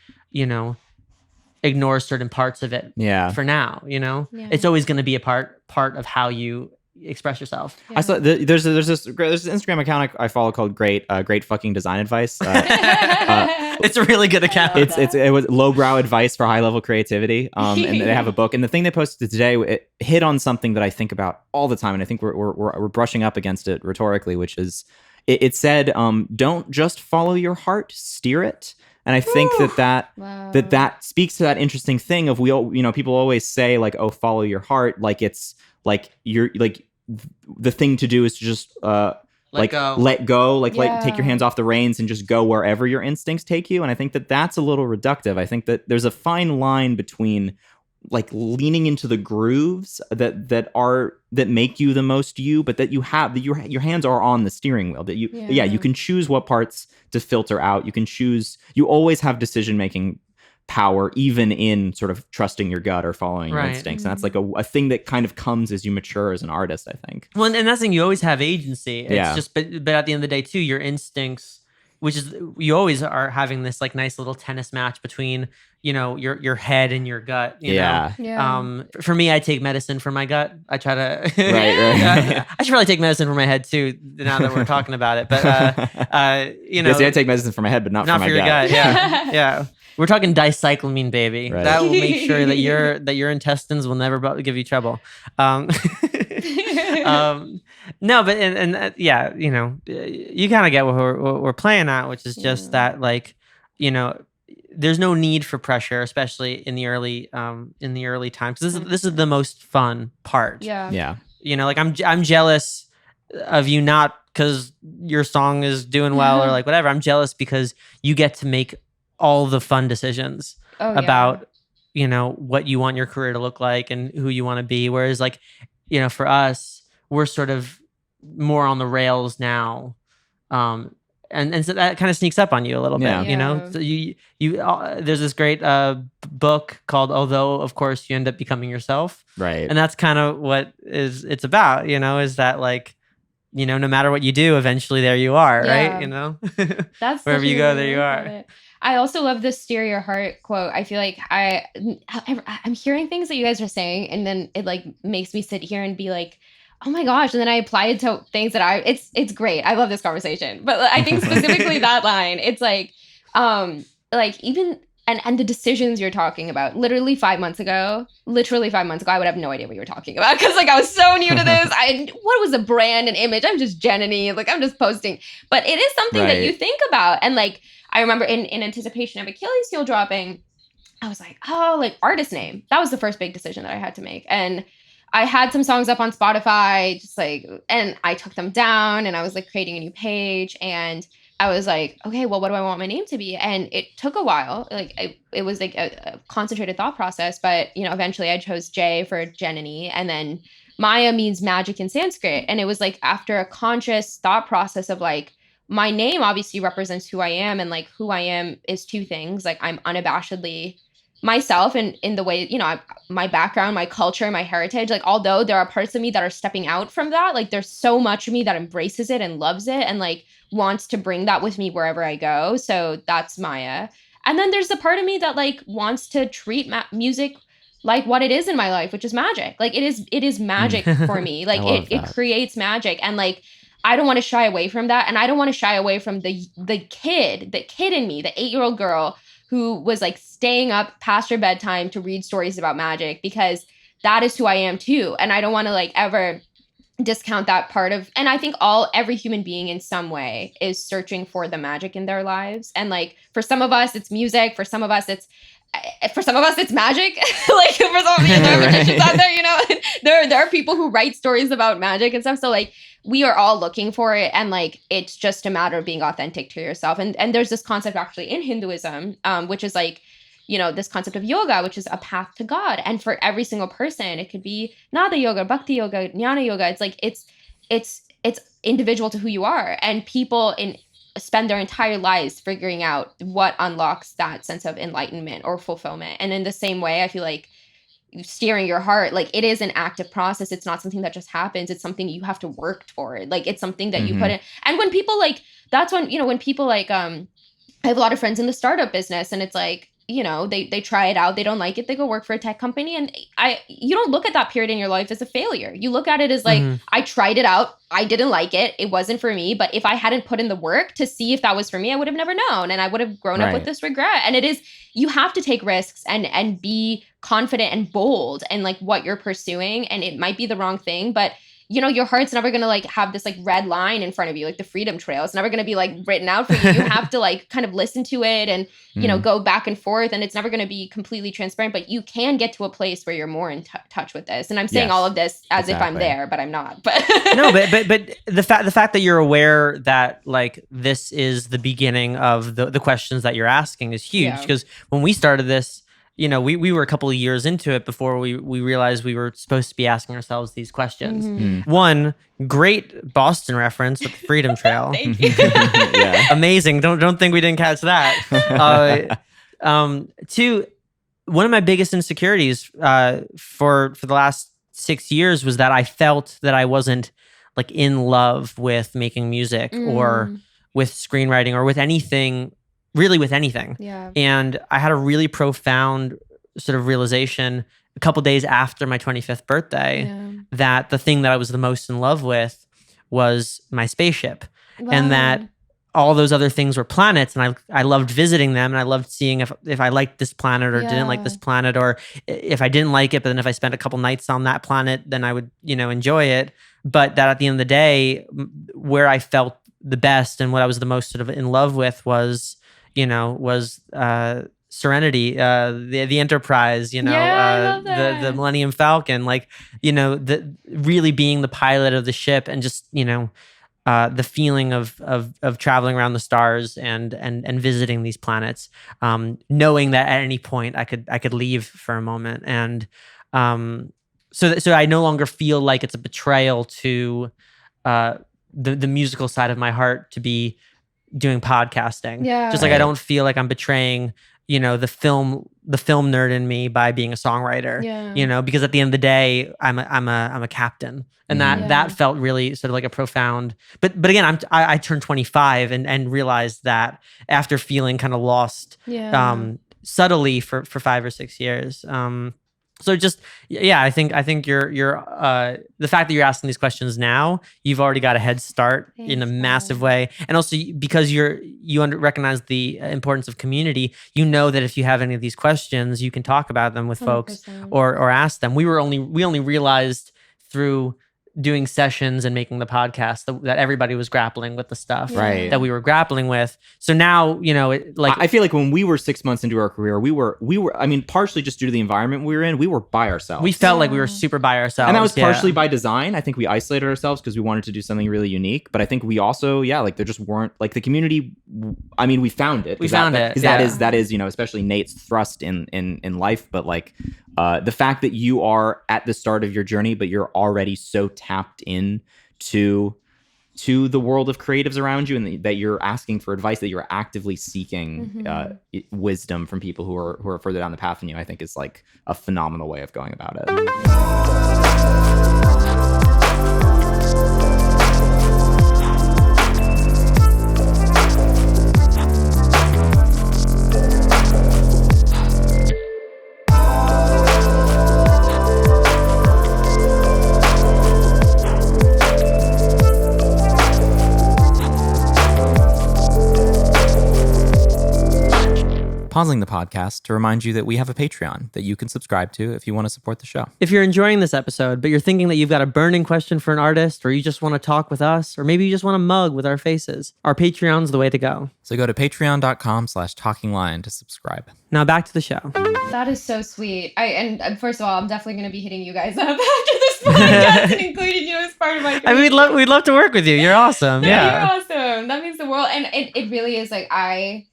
ignore certain parts of it for now. It's always going to be a part of how you express yourself. I saw there's this Instagram account I follow called Great Fucking Design Advice. It's a really good account. It was lowbrow advice for high level creativity. And they have a book, and the thing they posted today, it hit on something that I think about all the time, and I think we're brushing up against it rhetorically, which is it said, don't just follow your heart, steer it. And I think that speaks to that interesting thing of people always say like, oh, follow your heart, like it's like you're like the thing to do is to just let go, take your hands off the reins and just go wherever your instincts take you. And I think that that's a little reductive. I think that there's a fine line between like leaning into the grooves that make you the most you, but that your hands are on the steering wheel, that you can choose what parts to filter out. You always have decision-making power, even in sort of trusting your gut or following your instincts. And that's like a thing that kind of comes as you mature as an artist, I think. Well, and that's the thing, you always have agency. It's just, but at the end of the day too, your instincts, which is, you always are having this like nice little tennis match between, your head and your gut. You know? For me, I take medicine for my gut. I try to, I should probably take medicine for my head too, now that we're talking about it. But, I take medicine for my head, but not for my your gut. Yeah. We're talking dicyclemine, baby. Right. That will make sure that your intestines will never give you trouble. No, but you kind of get what we're playing at, which is just that, like, there's no need for pressure, especially in the early times. This is the most fun part. Yeah. Like I'm jealous of you, not because your song is doing well or like whatever. I'm jealous because you get to make all the fun decisions about what you want your career to look like and who you want to be. Whereas like for us, we're sort of more on the rails now, and so that kind of sneaks up on you a little bit. So you there's this great book called Although Of Course You End Up Becoming Yourself, right? And that's kind of what it's about, is that like no matter what you do, eventually there you are, right? That's wherever you go, there you are. I also love the steer your heart quote. I feel like I'm hearing things that you guys are saying, and then it like makes me sit here and be like, oh my gosh. And then I apply it to things that it's great. I love this conversation. But I think specifically that line, it's like even, and the decisions you're talking about, literally 5 months ago, I would have no idea what you were talking about. Cause like I was so new to this. What was a brand and image? I'm just Jenny, like I'm just posting, but it is something that you think about. And like, I remember in anticipation of Achilles Heel dropping, I was like, oh, like artist name. That was the first big decision that I had to make. And I had some songs up on Spotify, just like, and I took them down and I was like creating a new page, and I was like, okay, well, what do I want my name to be? And it took a while. Like it was like a concentrated thought process, but eventually I chose J for Janani, and then Maya means magic in Sanskrit. And it was like after a conscious thought process of like, my name obviously represents who I am, and like who I am is two things. Like I'm unabashedly myself, and in the way, my background, my culture, my heritage, like although there are parts of me that are stepping out from that, like there's so much of me that embraces it and loves it and like wants to bring that with me wherever I go. So that's Maya. And then there's the part of me that like wants to treat music like what it is in my life, which is magic. Like it is magic for me. Like it creates magic, and like I don't want to shy away from that. And I don't want to shy away from the kid in me, the 8-year-old girl who was like staying up past her bedtime to read stories about magic, because that is who I am too. And I don't want to like ever discount that part of, and I think every human being in some way is searching for the magic in their lives. And like for some of us it's music, for some of us it's magic. Like for some of you, there are magicians out there, you know. there are people who write stories about magic and stuff. So like we are all looking for it, and like it's just a matter of being authentic to yourself. And there's this concept actually in Hinduism, which is like, you know, this concept of yoga, which is a path to God. And for every single person, it could be Nada yoga, Bhakti yoga, Jnana yoga. It's like it's individual to who you are, and people spend their entire lives figuring out what unlocks that sense of enlightenment or fulfillment. And in the same way, I feel like steering your heart, like it is an active process. It's not something that just happens. It's something you have to work toward. Like it's something that you put in. And when people like, that's when, you know, when people like, I have a lot of friends in the startup business, and it's like, you know, they try it out, they don't like it, they go work for a tech company, and you don't look at that period in your life as a failure. You look at it as like, I tried it out, I didn't like it wasn't for me, but if I hadn't put in the work to see if that was for me, I would have never known, and I would have grown up with this regret. And it is, you have to take risks and be confident and bold and like what you're pursuing, and it might be the wrong thing, but you know, your heart's never going to like have this like red line in front of you, like the freedom trail. It's never going to be like written out for you. You have to like kind of listen to it and, you know, go back and forth, and it's never going to be completely transparent, but you can get to a place where you're more in touch with this. And I'm saying all of this as if I'm there, but I'm not. But no, but the fact that you're aware that like this is the beginning of the questions that you're asking is huge, because when we started this, you know, we were a couple of years into it before we realized we were supposed to be asking ourselves these questions. One, great Boston reference with the Freedom Trail. Thank you. Amazing. Don't think we didn't catch that. Two, one of my biggest insecurities for the last 6 years was that I felt that I wasn't like in love with making music or with screenwriting or with anything. Really with anything. Yeah. And I had a really profound sort of realization a couple days after my 25th birthday that the thing that I was the most in love with was my spaceship. Wow. And that all those other things were planets, and I loved visiting them, and I loved seeing if I liked this planet or didn't like this planet, or if I didn't like it, but then if I spent a couple nights on that planet, then I would, you know, enjoy it. But that at the end of the day, where I felt the best and what I was the most sort of in love with was Serenity, the Enterprise, you know, the Millennium Falcon, like, you know, the really being the pilot of the ship, and just, you know, the feeling of traveling around the stars and visiting these planets, knowing that at any point I could leave for a moment, and so I no longer feel like it's a betrayal to the musical side of my heart to be doing podcasting. Just like I don't feel like I'm betraying, you know, the film nerd in me by being a songwriter. You know, because at the end of the day, I'm a captain, and that felt really sort of like a profound. But again, I turned 25 and realized that after feeling kind of lost, subtly for 5 or 6 years. So just, I think you're the fact that you're asking these questions now, you've already got a head start in a massive way. And also because you recognize the importance of community, you know that if you have any of these questions, you can talk about them with 100%. Folks or ask them. We only realized through doing sessions and making the podcast that everybody was grappling with the stuff that we were grappling with. So now, you know, I feel like when we were 6 months into our career, we were, I mean, partially just due to the environment we were in, we were by ourselves. We felt like we were super by ourselves. And that was partially by design. I think we isolated ourselves because we wanted to do something really unique. But I think we also, like there just weren't, like the community, I mean, we found it. That is, you know, especially Nate's thrust in life. But like, the fact that you are at the start of your journey, but you're already so tapped in to the world of creatives around you, and that you're asking for advice, that you're actively seeking wisdom from people who are further down the path than you, I think is like a phenomenal way of going about it. pausing the podcast to remind you that we have a Patreon that you can subscribe to if you want to support the show. If you're enjoying this episode, but you're thinking that you've got a burning question for an artist, or you just want to talk with us, or maybe you just want to mug with our faces, our Patreon's the way to go. So go to patreon.com/talkinglion to subscribe. Now back to the show. That is so sweet. And first of all, I'm definitely going to be hitting you guys up after this podcast and including you as part of my. I mean, we'd love to work with you. You're awesome. No, Yeah, you're awesome. That means the world. And it really is like I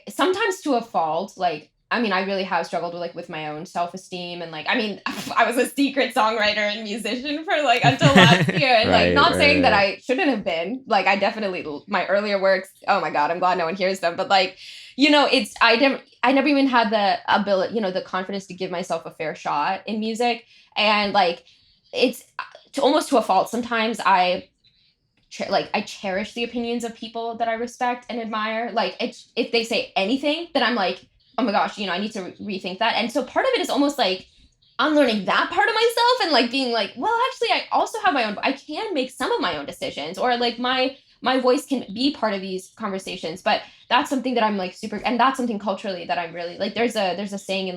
sometimes to a fault, like, I mean, I really have struggled with my own self-esteem. And I mean, I was a secret songwriter and musician for until last year. And not saying that I shouldn't have been. I definitely, my earlier works, oh my God, I'm glad no one hears them. But I never even had the ability, the confidence to give myself a fair shot in music. And it's almost to a fault. Sometimes I cherish the opinions of people that I respect and admire. If they say anything, then I'm like, oh my gosh, I need to rethink that. And so part of it is almost unlearning that part of myself and being well, actually, I also have my own, I can make some of my own decisions, or my voice can be part of these conversations. But that's something that I'm super, and that's something culturally that I'm really there's a saying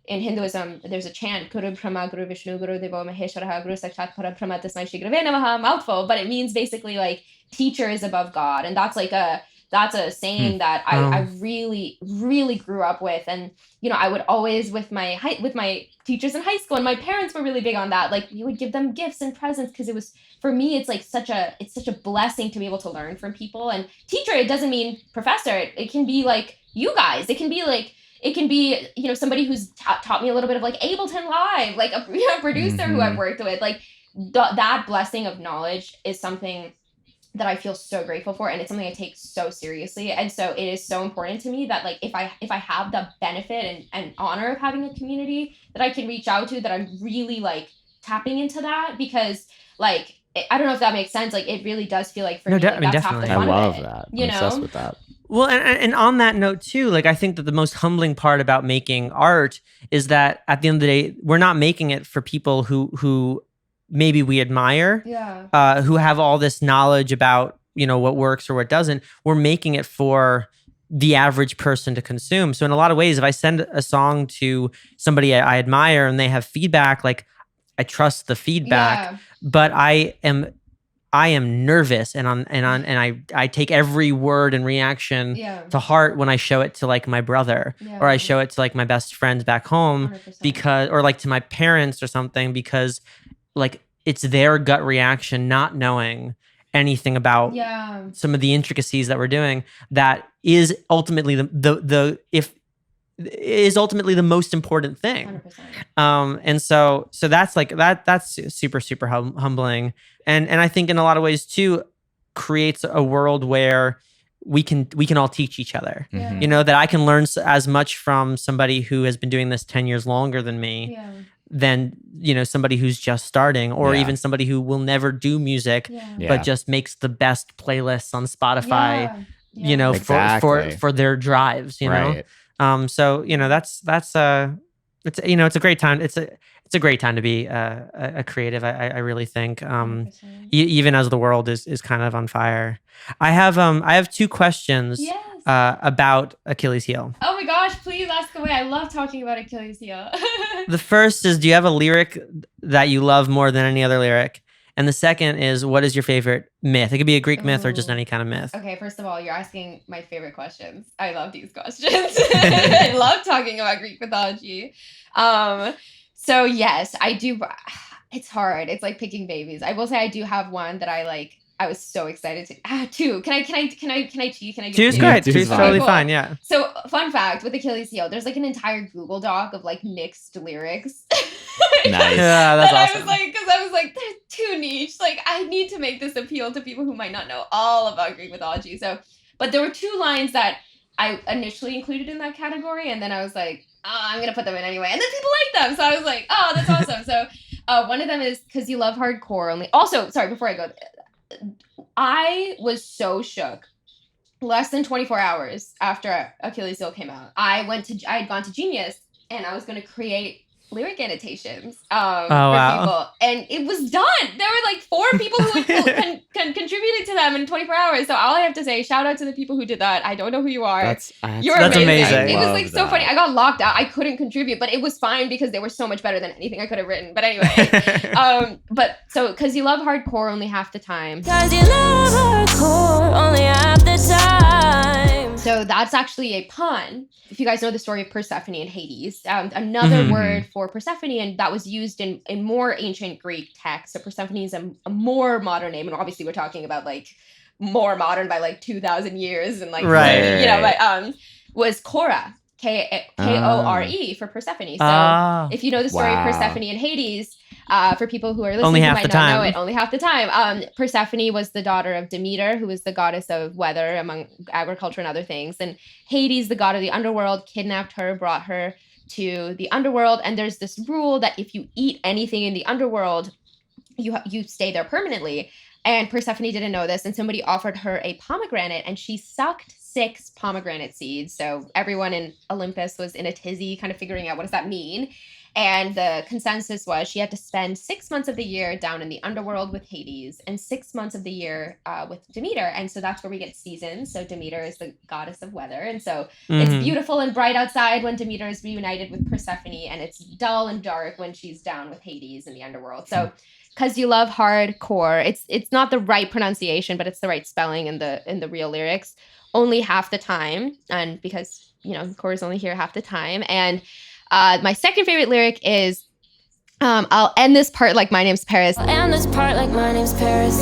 in Hinduism, there's a chant, Guru Brahma, Guru Vishnu, Guru Devo Maheshwara, Guru Sakshat Parabrahma Tasmai Shri Gurave Namaha, mouthful, but it means basically teacher is above God. And that's a saying that I really, really grew up with. And, I would always with my teachers in high school, and my parents were really big on that. We would give them gifts and presents because it was, for me, it's such a blessing to be able to learn from people. And teacher, it doesn't mean professor. It can be you guys. It can be somebody who's taught me a little bit of Ableton Live, a producer who I've worked with. That blessing of knowledge is something that I feel so grateful for, and it's something I take so seriously. And so it is so important to me that if I have the benefit and honor of having a community that I can reach out to, that I'm really tapping into that, because I don't know if that makes sense. It really does feel for me, that's half the fun I love of it, that. I'm obsessed with that. Well, and on that note too, I think that the most humbling part about making art is that at the end of the day, we're not making it for people who maybe we admire, who have all this knowledge about, what works or what doesn't. We're making it for the average person to consume. So in a lot of ways, if I send a song to somebody I admire and they have feedback, I trust the feedback, but I am nervous and I take every word and reaction to heart when I show it to my brother, or I show it to my best friends back home 100%. because, or to my parents or something, because it's their gut reaction, not knowing anything about some of the intricacies that we're doing, that is ultimately the most important thing. 100%. And so that's that's super, super humbling. And I think in a lot of ways too, creates a world where we can all teach each other. Yeah. That I can learn as much from somebody who has been doing this 10 years longer than me than, somebody who's just starting, or even somebody who will never do music, but just makes the best playlists on Spotify, Exactly. for their drives, Right. So it's a great time. It's a great time to be a creative. I really think, even as the world is kind of on fire. I have two questions about Achilles Heel. Oh my gosh, please ask away. I love talking about Achilles Heel. The first is, do you have a lyric that you love more than any other lyric? And the second is, what is your favorite myth? It could be a Greek myth or just any kind of myth. Okay, first of all, you're asking my favorite questions. I love these questions. I love talking about Greek mythology. So yes, I do. It's hard. It's like picking babies. I will say I do have one that I was so excited to. Two. Can I cheat? Can I give Two's two? great. Two's Two's fine. totally Cool. fine. Yeah. So fun fact with Achilles Heel, there's an entire Google Doc of mixed lyrics. Nice. Yeah, that's that awesome. I was like, they're too niche. I need to make this appeal to people who might not know all about Greek mythology. So, but there were two lines that I initially included in that category, and then I was like, oh, I'm gonna put them in anyway, and then people like them, so I was like, oh, that's awesome. So, one of them is because you love hardcore only. Also, sorry, before I go, I was so shook. Less than 24 hours after Achilles Heel came out, I had gone to Genius, and I was gonna create lyric annotations for wow. people, and it was done. There were 4 people who would and contributed to them in 24 hours. So all I have to say, shout out to the people who did that. I don't know who you are. You're That's amazing. amazing. It was like so funny. I got locked out. I couldn't contribute, but it was fine because they were so much better than anything I could have written. But anyway, but so because you love hardcore only half the time. Cause you love hardcore only half the time. So that's actually a pun. If you guys know the story of Persephone and Hades, another word for Persephone, and that was used in more ancient Greek texts. So Persephone is a more modern name, and obviously we're talking about like more modern by like 2,000 years, and like but was Kora, Kore for Persephone. So if you know the story of Persephone and Hades. For people who are listening who might not know it, only half the time. Persephone was the daughter of Demeter, who was the goddess of weather, among agriculture and other things. And Hades, the god of the underworld, kidnapped her, brought her to the underworld. And there's this rule that if you eat anything in the underworld, you stay there permanently. And Persephone didn't know this, and somebody offered her a pomegranate, and she sucked 6 pomegranate seeds. So everyone in Olympus was in a tizzy, kind of figuring out what does that mean. And the consensus was she had to spend 6 months of the year down in the underworld with Hades and 6 months of the year with Demeter. And so that's where we get seasons. So Demeter is the goddess of weather. And so it's beautiful and bright outside when Demeter is reunited with Persephone, and it's dull and dark when she's down with Hades in the underworld. So because you love hardcore, it's not the right pronunciation, but it's the right spelling in the real lyrics. Only half the time. And because, core is only here half the time. And my second favorite lyric is, I'll end this part like my name's Paris. I'll end this part like my name's Paris.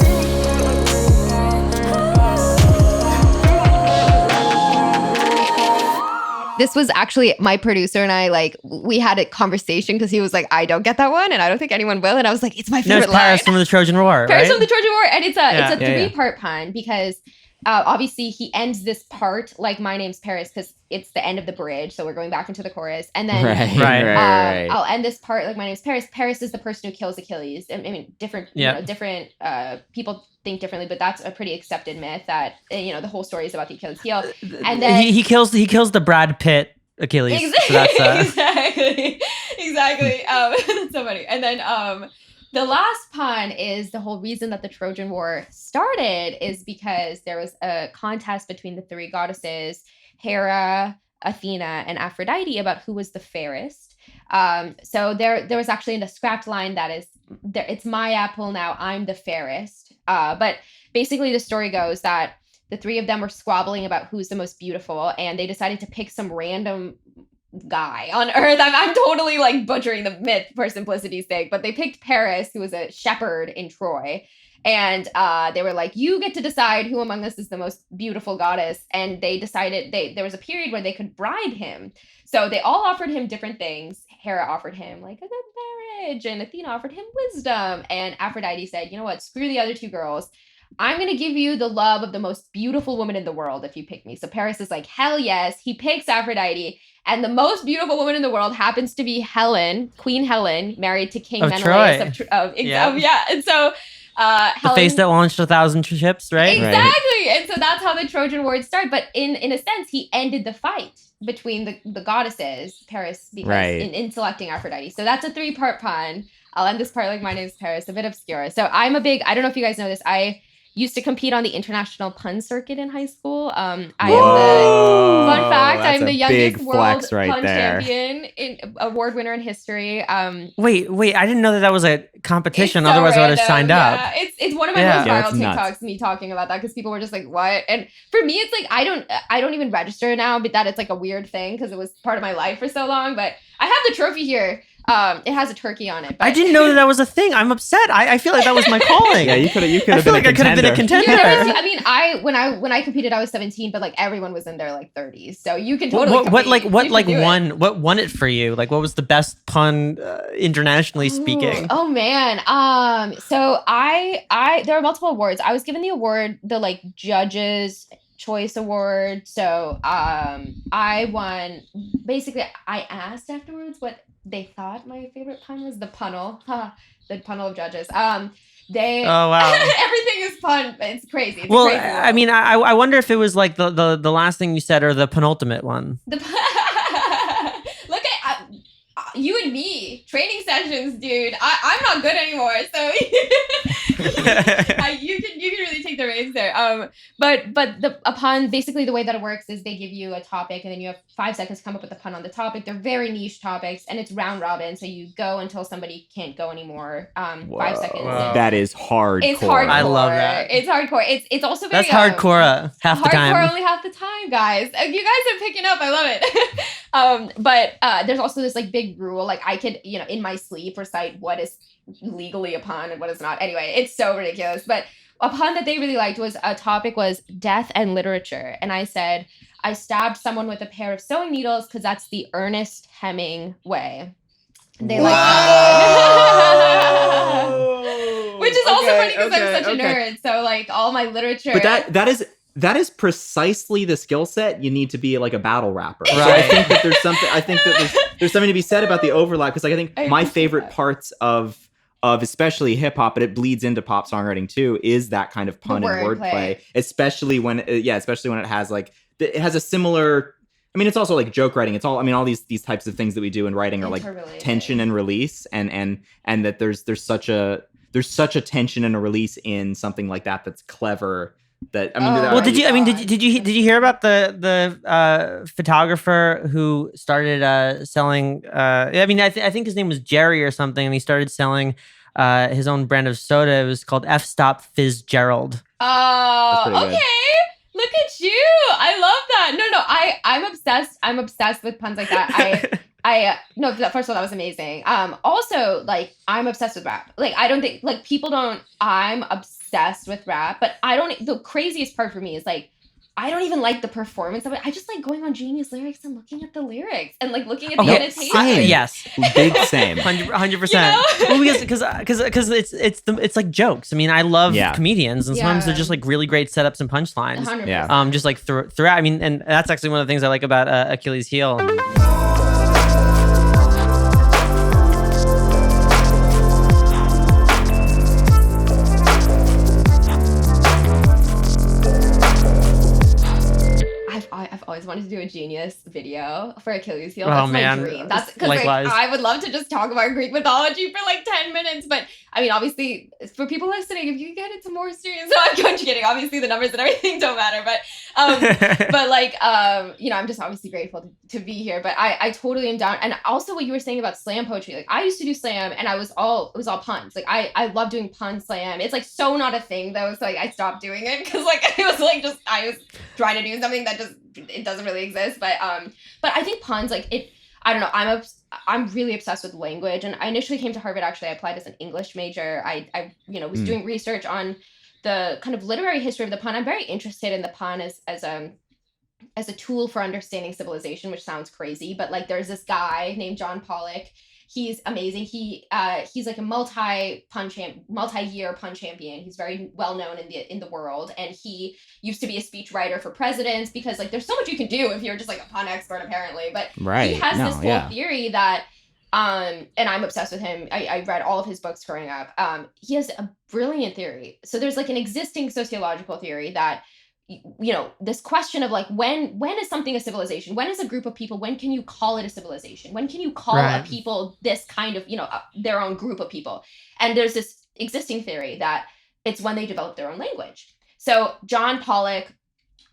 This was actually my producer and I, we had a conversation because he was like, I don't get that one and I don't think anyone will. And I was like, it's my favorite line. Paris from the Trojan War, Paris right? from the Trojan War. And it's a 3-part pun because obviously he ends this part like my name's Paris because it's the end of the bridge. So we're going back into the chorus. And then Right. I'll end this part like my name's Paris. Paris is the person who kills Achilles. I mean, different people think differently, but that's a pretty accepted myth that, the whole story is about the Achilles heel. And then he kills the Brad Pitt Achilles. Exactly. So that's, exactly. That's so funny. And then the last pun is the whole reason that the Trojan War started is because there was a contest between the 3 goddesses, Hera, Athena, and Aphrodite, about who was the fairest. So there was actually in a scrapped line that is, it's my apple now, I'm the fairest. But basically the story goes that the 3 of them were squabbling about who's the most beautiful, and they decided to pick some random guy on Earth. I'm totally butchering the myth for simplicity's sake, but they picked Paris, who was a shepherd in Troy. And they were like, you get to decide who among us is the most beautiful goddess. And they decided there was a period where they could bribe him. So they all offered him different things. Hera offered him a good marriage, and Athena offered him wisdom. And Aphrodite said, you know what, screw the other 2 girls. I'm going to give you the love of the most beautiful woman in the world if you pick me. So Paris is like, hell yes. He picks Aphrodite. And the most beautiful woman in the world happens to be Helen, Queen Helen, married to King Menelaus of And so Helen, the face that launched 1,000 ships, right? Exactly. And so that's how the Trojan War started. But in a sense, he ended the fight between the goddesses, Paris, because in selecting Aphrodite. So that's a 3-part pun. I'll end this part like my name's Paris, a bit obscure. So I don't know if you guys know this. I used to compete on the international pun circuit in high school. Fun fact, I'm the youngest world pun champion, award winner in history. Wait, I didn't know that was a competition. Otherwise, I would have signed up. It's one of my most viral TikToks, me talking about that, because people were just like, what? And for me, it's like, I don't even register now, but that it's like a weird thing because it was part of my life for so long. But I have the trophy here. It has a turkey on it. But I didn't know that was a thing. I'm upset. I feel like that was my calling. Yeah, you could have been. I feel like I could have been a contender. When I competed, I was 17, but everyone was in their 30s, so you can totally. What won it for you? What was the best pun internationally speaking? Oh man. So I there are multiple awards. I was given the award, the Judges Choice Award. So I won. Basically, I asked afterwards what they thought my favorite pun was. The punnel of judges. They oh wow everything is pun. It's crazy. It's well crazy. I mean I wonder if it was the last thing you said or the penultimate one. Look at you and me training sessions, dude. I'm not good anymore, so You can really take the reins there. But a pun, basically the way that it works is they give you a topic and then you have 5 seconds to come up with a pun on the topic. They're very niche topics and it's round robin, so you go until somebody can't go anymore. 5 seconds. Wow. That is hardcore. It's hardcore. I love that. It's hardcore. It's also very That's hardcore half the time. Hardcore only half the time, guys. You guys are picking up. I love it. But there's also this like big rule. Like I could, in my sleep recite what is legally a pun and what is not. Anyway, it's so ridiculous. But a pun that they really liked was death and literature. And I said, I stabbed someone with a pair of sewing needles because that's the Ernest Hemingway. They like that one. Which is also funny because I'm such a nerd. So like all my literature. But that is precisely the skill set you need to be like a battle rapper. Right. So I think that there's something. I think that there's something to be said about the overlap because like I think my favorite parts of especially hip hop, but it bleeds into pop songwriting too, is that kind of pun and wordplay, especially when it has like it has a similar. I mean, it's also like joke writing. It's all. I mean, all these types of things that we do in writing are like tension and release, and that there's such a tension and a release in something like that that's clever. That I mean, well, did you hear about the photographer who started selling? I mean, I think his name was Jerry or something, and he started selling his own brand of soda. It was called F Stop Fitzgerald. Oh, okay. Look at you. I love that. No, I'm obsessed. I'm obsessed with puns like that. No, first of all, that was amazing. Also, like, I'm obsessed with rap. Like, I don't think, like, I'm obsessed with rap, but the craziest part for me is, like, I don't even like the performance of it. I just like going on Genius Lyrics and looking at the lyrics and like looking at the annotation. Yes, big same, 100%. Well, because it's like jokes. I mean, I love comedians, and sometimes they're just like really great setups and punchlines. 100%. Yeah. Just like throughout. I mean, and that's actually one of the things I like about Achilles Heel. I've always wanted to do a Genius video for Achilles Heel. That's my dream. That's because like, I would love to just talk about Greek mythology for like 10 minutes. But I mean, obviously, for people listening, if you get into more serious, no, I'm kidding. Obviously, the numbers and everything don't matter. But like, I'm just obviously grateful to be here. But I totally am down. And also, what you were saying about slam poetry, like I used to do slam, and it was all puns. Like I love doing pun slam. It's like so not a thing though. So like I stopped doing it because like it was like just I was trying to do something that just it doesn't really exist. But I think puns like it. I don't know. I'm really obsessed with language, and I initially came to Harvard. Actually, I applied as an English major. I was doing research on the kind of literary history of the pun. I'm very interested in the pun as a tool for understanding civilization, which sounds crazy, but like there's this guy named John Pollock. He's amazing. He's like a multi-year pun champion. He's very well known in the world, and he used to be a speech writer for presidents because like there's so much you can do if you're just like a pun expert apparently. But he has this whole theory that and I'm obsessed with him. I read all of his books growing up. He has a brilliant theory. So there's like an existing sociological theory that this question of like when is something a civilization? When is a group of people? When can you call it a civilization? When can you call a people this kind of their own group of people? And there's this existing theory that it's when they develop their own language. So John Pollock,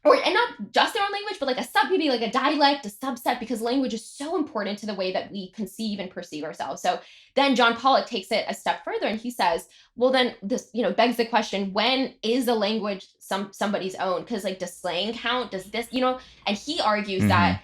and not just their own language, but like maybe like a dialect, a subset, because language is so important to the way that we conceive and perceive ourselves. So then John Pollock takes it a step further and he says, well, then this, begs the question, when is a language somebody's own? Because like, does slang count? Does this, and he argues that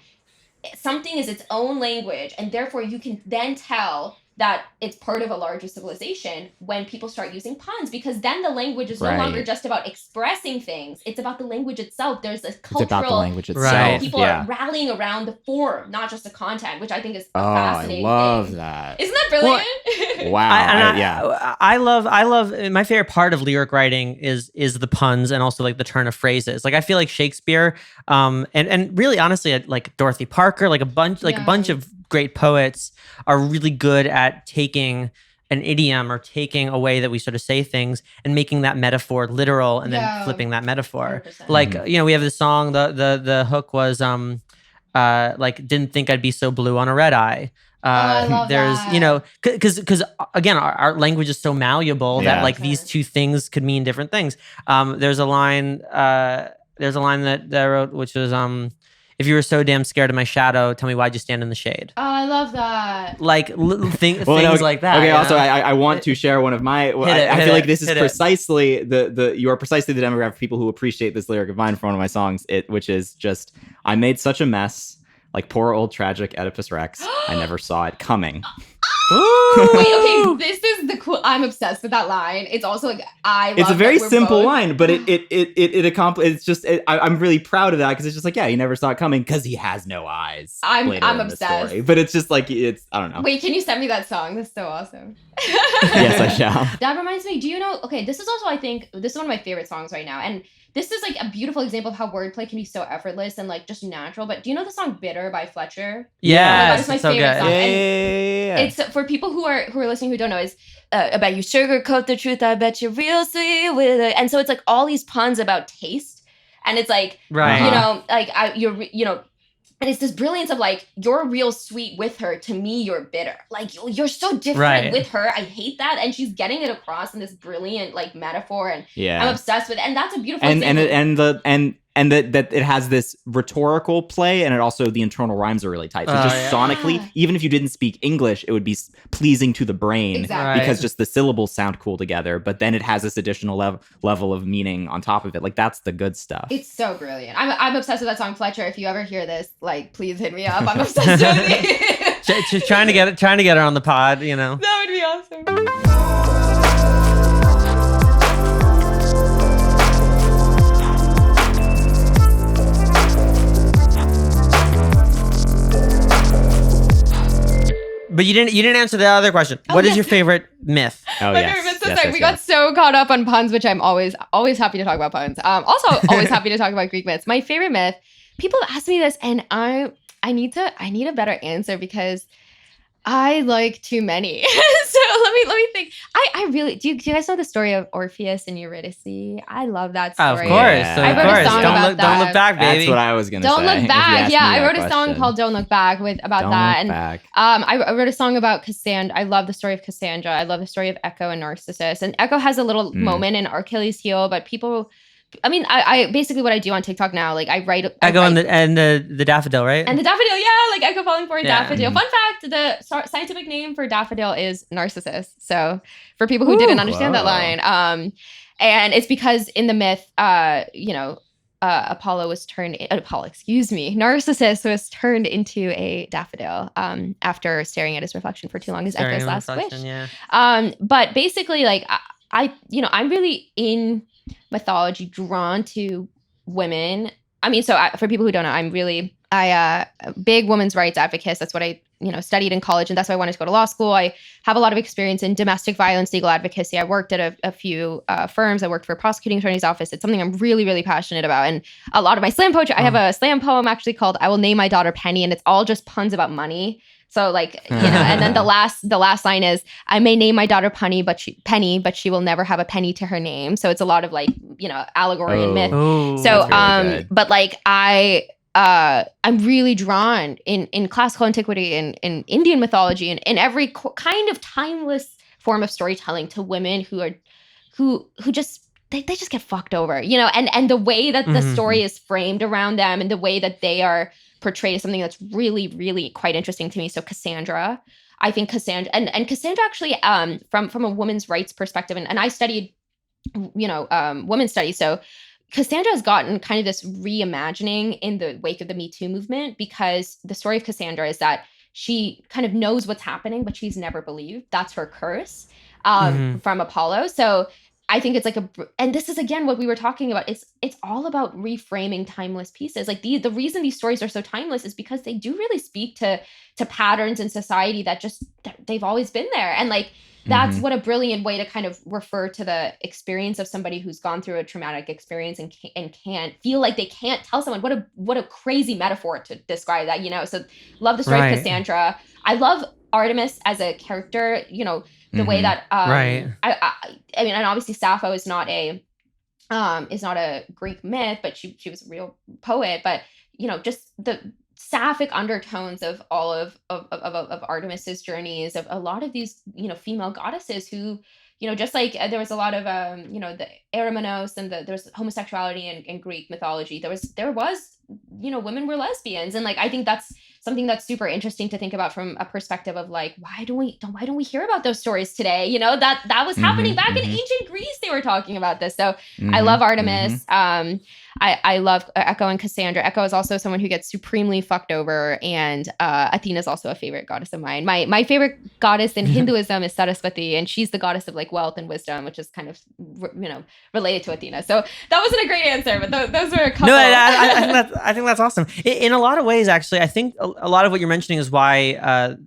something is its own language, and therefore you can then tell that it's part of a larger civilization when people start using puns, because then the language is no longer just about expressing things. It's about the language itself. There's this cultural... It's about the language itself. People are rallying around the form, not just the content, which I think is a fascinating thing. I love that. Isn't that brilliant? Wow. I love my favorite part of lyric writing is the puns and also like the turn of phrases. Like I feel like Shakespeare, and really honestly, like Dorothy Parker, like a bunch of great poets are really good at taking an idiom or taking a way that we sort of say things and making that metaphor literal and then flipping that metaphor. 100%. Like, we have this song, the hook was like, didn't think I'd be so blue on a red eye. I love there's, that. because again, our language is so malleable that Yeah. like these two things could mean different things. There's a line that I wrote, which was, if you were so damn scared of my shadow, tell me why'd you stand in the shade? Oh, I love that. Like things Well, no, like that. Okay. you Also, know? I want to share one of my. I hit feel like it, this is hit it. precisely you are precisely the demographic of people who appreciate this lyric of mine from one of my songs. Which is just, I made such a mess, like poor old tragic Oedipus Rex. I never saw it coming. Wait, okay, this is the cool. I'm obsessed with that line. It's also like I love It's a very that we're simple both- line, but it accomplishes. It's just I'm really proud of that because it's just like, yeah, he never saw it coming because he has no eyes. I'm later in the obsessed. story. But it's just like I don't know. Wait, can you send me that song? That's so awesome. Yes, I shall. That reminds me, do you know, okay, this is also, I think, this is one of my favorite songs right now. And this is like a beautiful example of how wordplay can be so effortless and like just natural. But do you know the song Bitter by Fletcher? Yes, it's my it's so favorite good. song. Yeah. It's for people who are listening who don't know, is about you sugarcoat the truth, I bet you're real sweet with it. And so it's like all these puns about taste. And it's like, Right. you know, like and it's this brilliance of like, you're real sweet with her. To me, you're bitter. Like you're so different Right. with her. I hate that. And she's getting it across in this brilliant like metaphor. And Yeah. I'm obsessed with it. And that's a beautiful and example. that it has this rhetorical play, and it also the internal rhymes are really tight. So Oh, just yeah. sonically, even if you didn't speak English, it would be pleasing to the brain Exactly. because just the syllables sound cool together. But then it has this additional level of meaning on top of it. Like that's the good stuff. It's so brilliant. I'm obsessed with that song, Fletcher. If you ever hear this, like, please hit me up. I'm obsessed with it. Just trying to get her on the pod, you know. That would be awesome. But you didn't answer the other question. Oh, What is yes. your favorite myth? Oh My yes. favorite myth. So Yes, sorry, yes, we yes. got so caught up on puns, which I'm always happy to talk about puns. Also always happy to talk about Greek myths. My favorite myth. People ask me this, and I need a better answer because I like too many. So let me think. I really do. You guys know the story of Orpheus and Eurydice? I love that Of story. course, Yeah. I of wrote a course. song Don't about look that. back, baby. That's what I was gonna say. Don't if look you back. asked Yeah, me I that wrote a song question. called "Don't Look Back" about Don't that, Look and Back. I wrote a song about Cassandra. I love the story of Cassandra. I love the story of Echo and Narcissus. And Echo has a little moment in Achilles Heel, but people, I mean, I basically what I do on TikTok now, like I write Echo write- and the daffodil, right? and the daffodil, yeah, like Echo falling for a Yeah. daffodil. Fun fact: the scientific name for daffodil is Narcissus. So for people who didn't understand that Whoa. line, and it's because in the myth, Narcissus was turned into a daffodil after staring at his reflection for too long. His Staring Echo's in the last reflection, wish. Yeah. But basically, like I'm really in mythology, drawn to women. I mean, so for people who don't know, I'm really a big women's rights advocate. That's what I studied in college, and that's why I wanted to go to law school. I have a lot of experience in domestic violence legal advocacy. I worked at a few firms. I worked for a prosecuting attorney's office. It's something I'm really, really passionate about. And a lot of my slam poetry, I have a slam poem actually called "I Will Name My Daughter Penny," and it's all just puns about money. So like, and then the last line is, I may name my daughter Penny, but she will never have a penny to her name. So it's a lot of like, allegory and myth. Oh, So, that's really good. but like I'm really drawn in classical antiquity and in Indian mythology and in every kind of timeless form of storytelling to women who just, they just get fucked over, and the way that the story is framed around them and the way that they are portrayed is something that's really, really quite interesting to me. So Cassandra, I think Cassandra and Cassandra actually, from a women's rights perspective, and I studied, women's studies. So Cassandra has gotten kind of this reimagining in the wake of the Me Too movement, because the story of Cassandra is that she kind of knows what's happening, but she's never believed. That's her curse from Apollo. So I think it's like and this is again what we were talking about. It's all about reframing timeless pieces. Like the reason these stories are so timeless is because they do really speak to patterns in society that they've always been there. And like that's what a brilliant way to kind of refer to the experience of somebody who's gone through a traumatic experience and can't feel like they can't tell someone. What a crazy metaphor to describe that, So love the story of Cassandra. I love Artemis as a character, the way that right. I mean, and obviously Sappho is not a Greek myth, but she was a real poet. But just sapphic undertones of all of Artemis's journeys, of a lot of these, female goddesses who, just like there was a lot of the Eromenos, and there's homosexuality in Greek mythology. There was women were lesbians, and like I think that's something that's super interesting to think about from a perspective of like, why don't we hear about those stories today? That was happening back in ancient Greece. They were talking about this. So I love Artemis. I love Echo and Cassandra. Echo is also someone who gets supremely fucked over, and Athena is also a favorite goddess of mine. My favorite goddess in Hinduism is Saraswati, and she's the goddess of like wealth and wisdom, which is kind of related to Athena. So that wasn't a great answer, but those were a couple. No, I think that's awesome. In a lot of ways, actually, I think a lot of what you're mentioning is why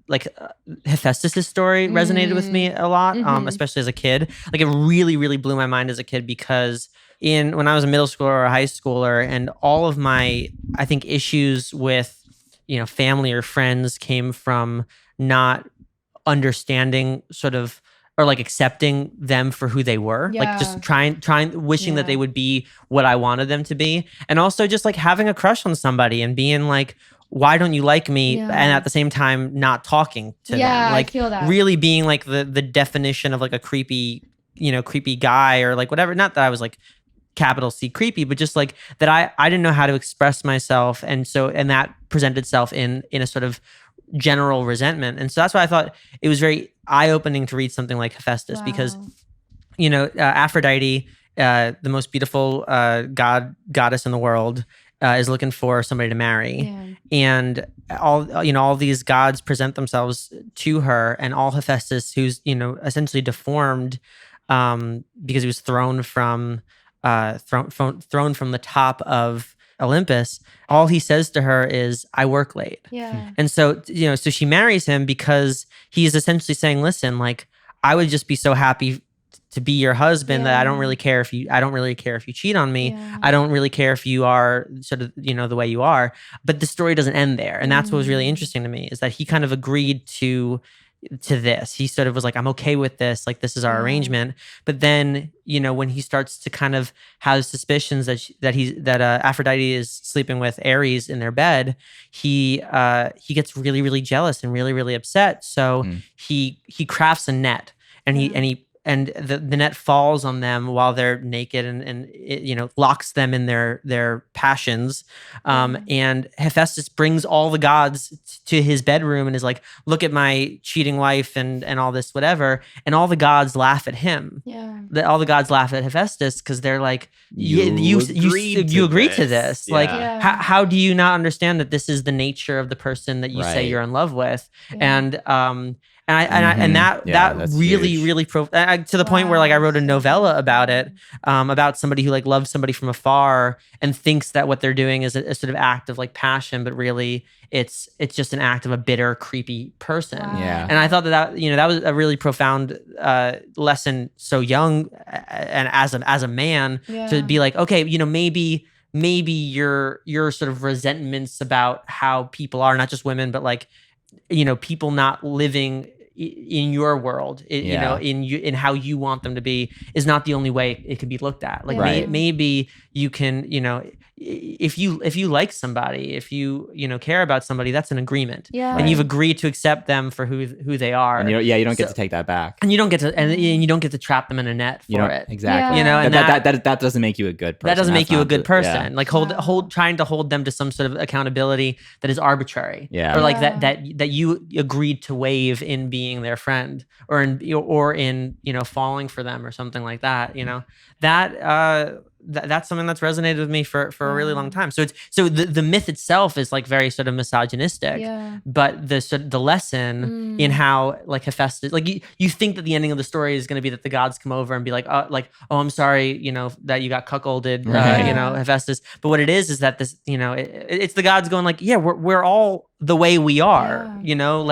Hephaestus' story resonated with me a lot, especially as a kid. Like it really, really blew my mind as a kid because when I was a middle schooler or a high schooler, and all of my, I think, issues with, family or friends came from not understanding sort of, or like accepting them for who they were, like just wishing that they would be what I wanted them to be. And also just like having a crush on somebody and being like, why don't you like me? And at the same time, not talking to them. Like I feel that. Really being like the definition of like a creepy guy or like whatever. Not that I was like capital C creepy, but just like that I didn't know how to express myself. And that presented itself in a sort of general resentment. And so that's why I thought it was very eye-opening to read something like Hephaestus, because Aphrodite, the most beautiful goddess in the world, is looking for somebody to marry. And all these gods present themselves to her, and all Hephaestus, who's essentially deformed because he was thrown from the top of Olympus, all he says to her is, I work late. And so so she marries him because he's essentially saying, listen, like I would just be so happy to be your husband that I don't really care if you cheat on me. I don't really care if you are sort of the way you are. But the story doesn't end there, and that's what was really interesting to me, is that he kind of agreed to this. He sort of was like, I'm okay with this, like this is our arrangement. But then when he starts to kind of have suspicions that Aphrodite is sleeping with Ares in their bed, he gets really, really jealous and really, really upset. So he crafts a net, and the net falls on them while they're naked, and it, locks them in their passions. And Hephaestus brings all the gods to his bedroom and is like, look at my cheating wife and all this whatever. And all the gods laugh at him. All the gods laugh at Hephaestus because they're like, you agreed to this. Like, how do you not understand that this is the nature of the person that you say you're in love with? And that really, huge. Really to the point where like I wrote a novella about it, about somebody who like loves somebody from afar and thinks that what they're doing is a sort of act of like passion, but really it's just an act of a bitter, creepy person. And I thought that was a really profound lesson so young, and as a man to be like, okay, maybe your sort of resentments about how people are, not just women, but like people not living in your world, in how you want them to be, is not the only way it could be looked at. Like maybe you can, if you like somebody, if you care about somebody, that's an agreement, and you've agreed to accept them for who they are. And you don't get to take that back, and you don't get to trap them in a net for it. Exactly. And that doesn't make you a good person. That doesn't make you a good person. Like trying to hold them to some sort of accountability that is arbitrary, or like that you agreed to waive in being their friend, or in falling for them or something like that. That's something that's resonated with me for a really long time. So the myth itself is like very sort of misogynistic, but the lesson in how like Hephaestus, like you think that the ending of the story is going to be that the gods come over and be like, oh, I'm sorry, that you got cuckolded, Hephaestus. But what it is that this, it's the gods going like, yeah, we're all the way we are, and you know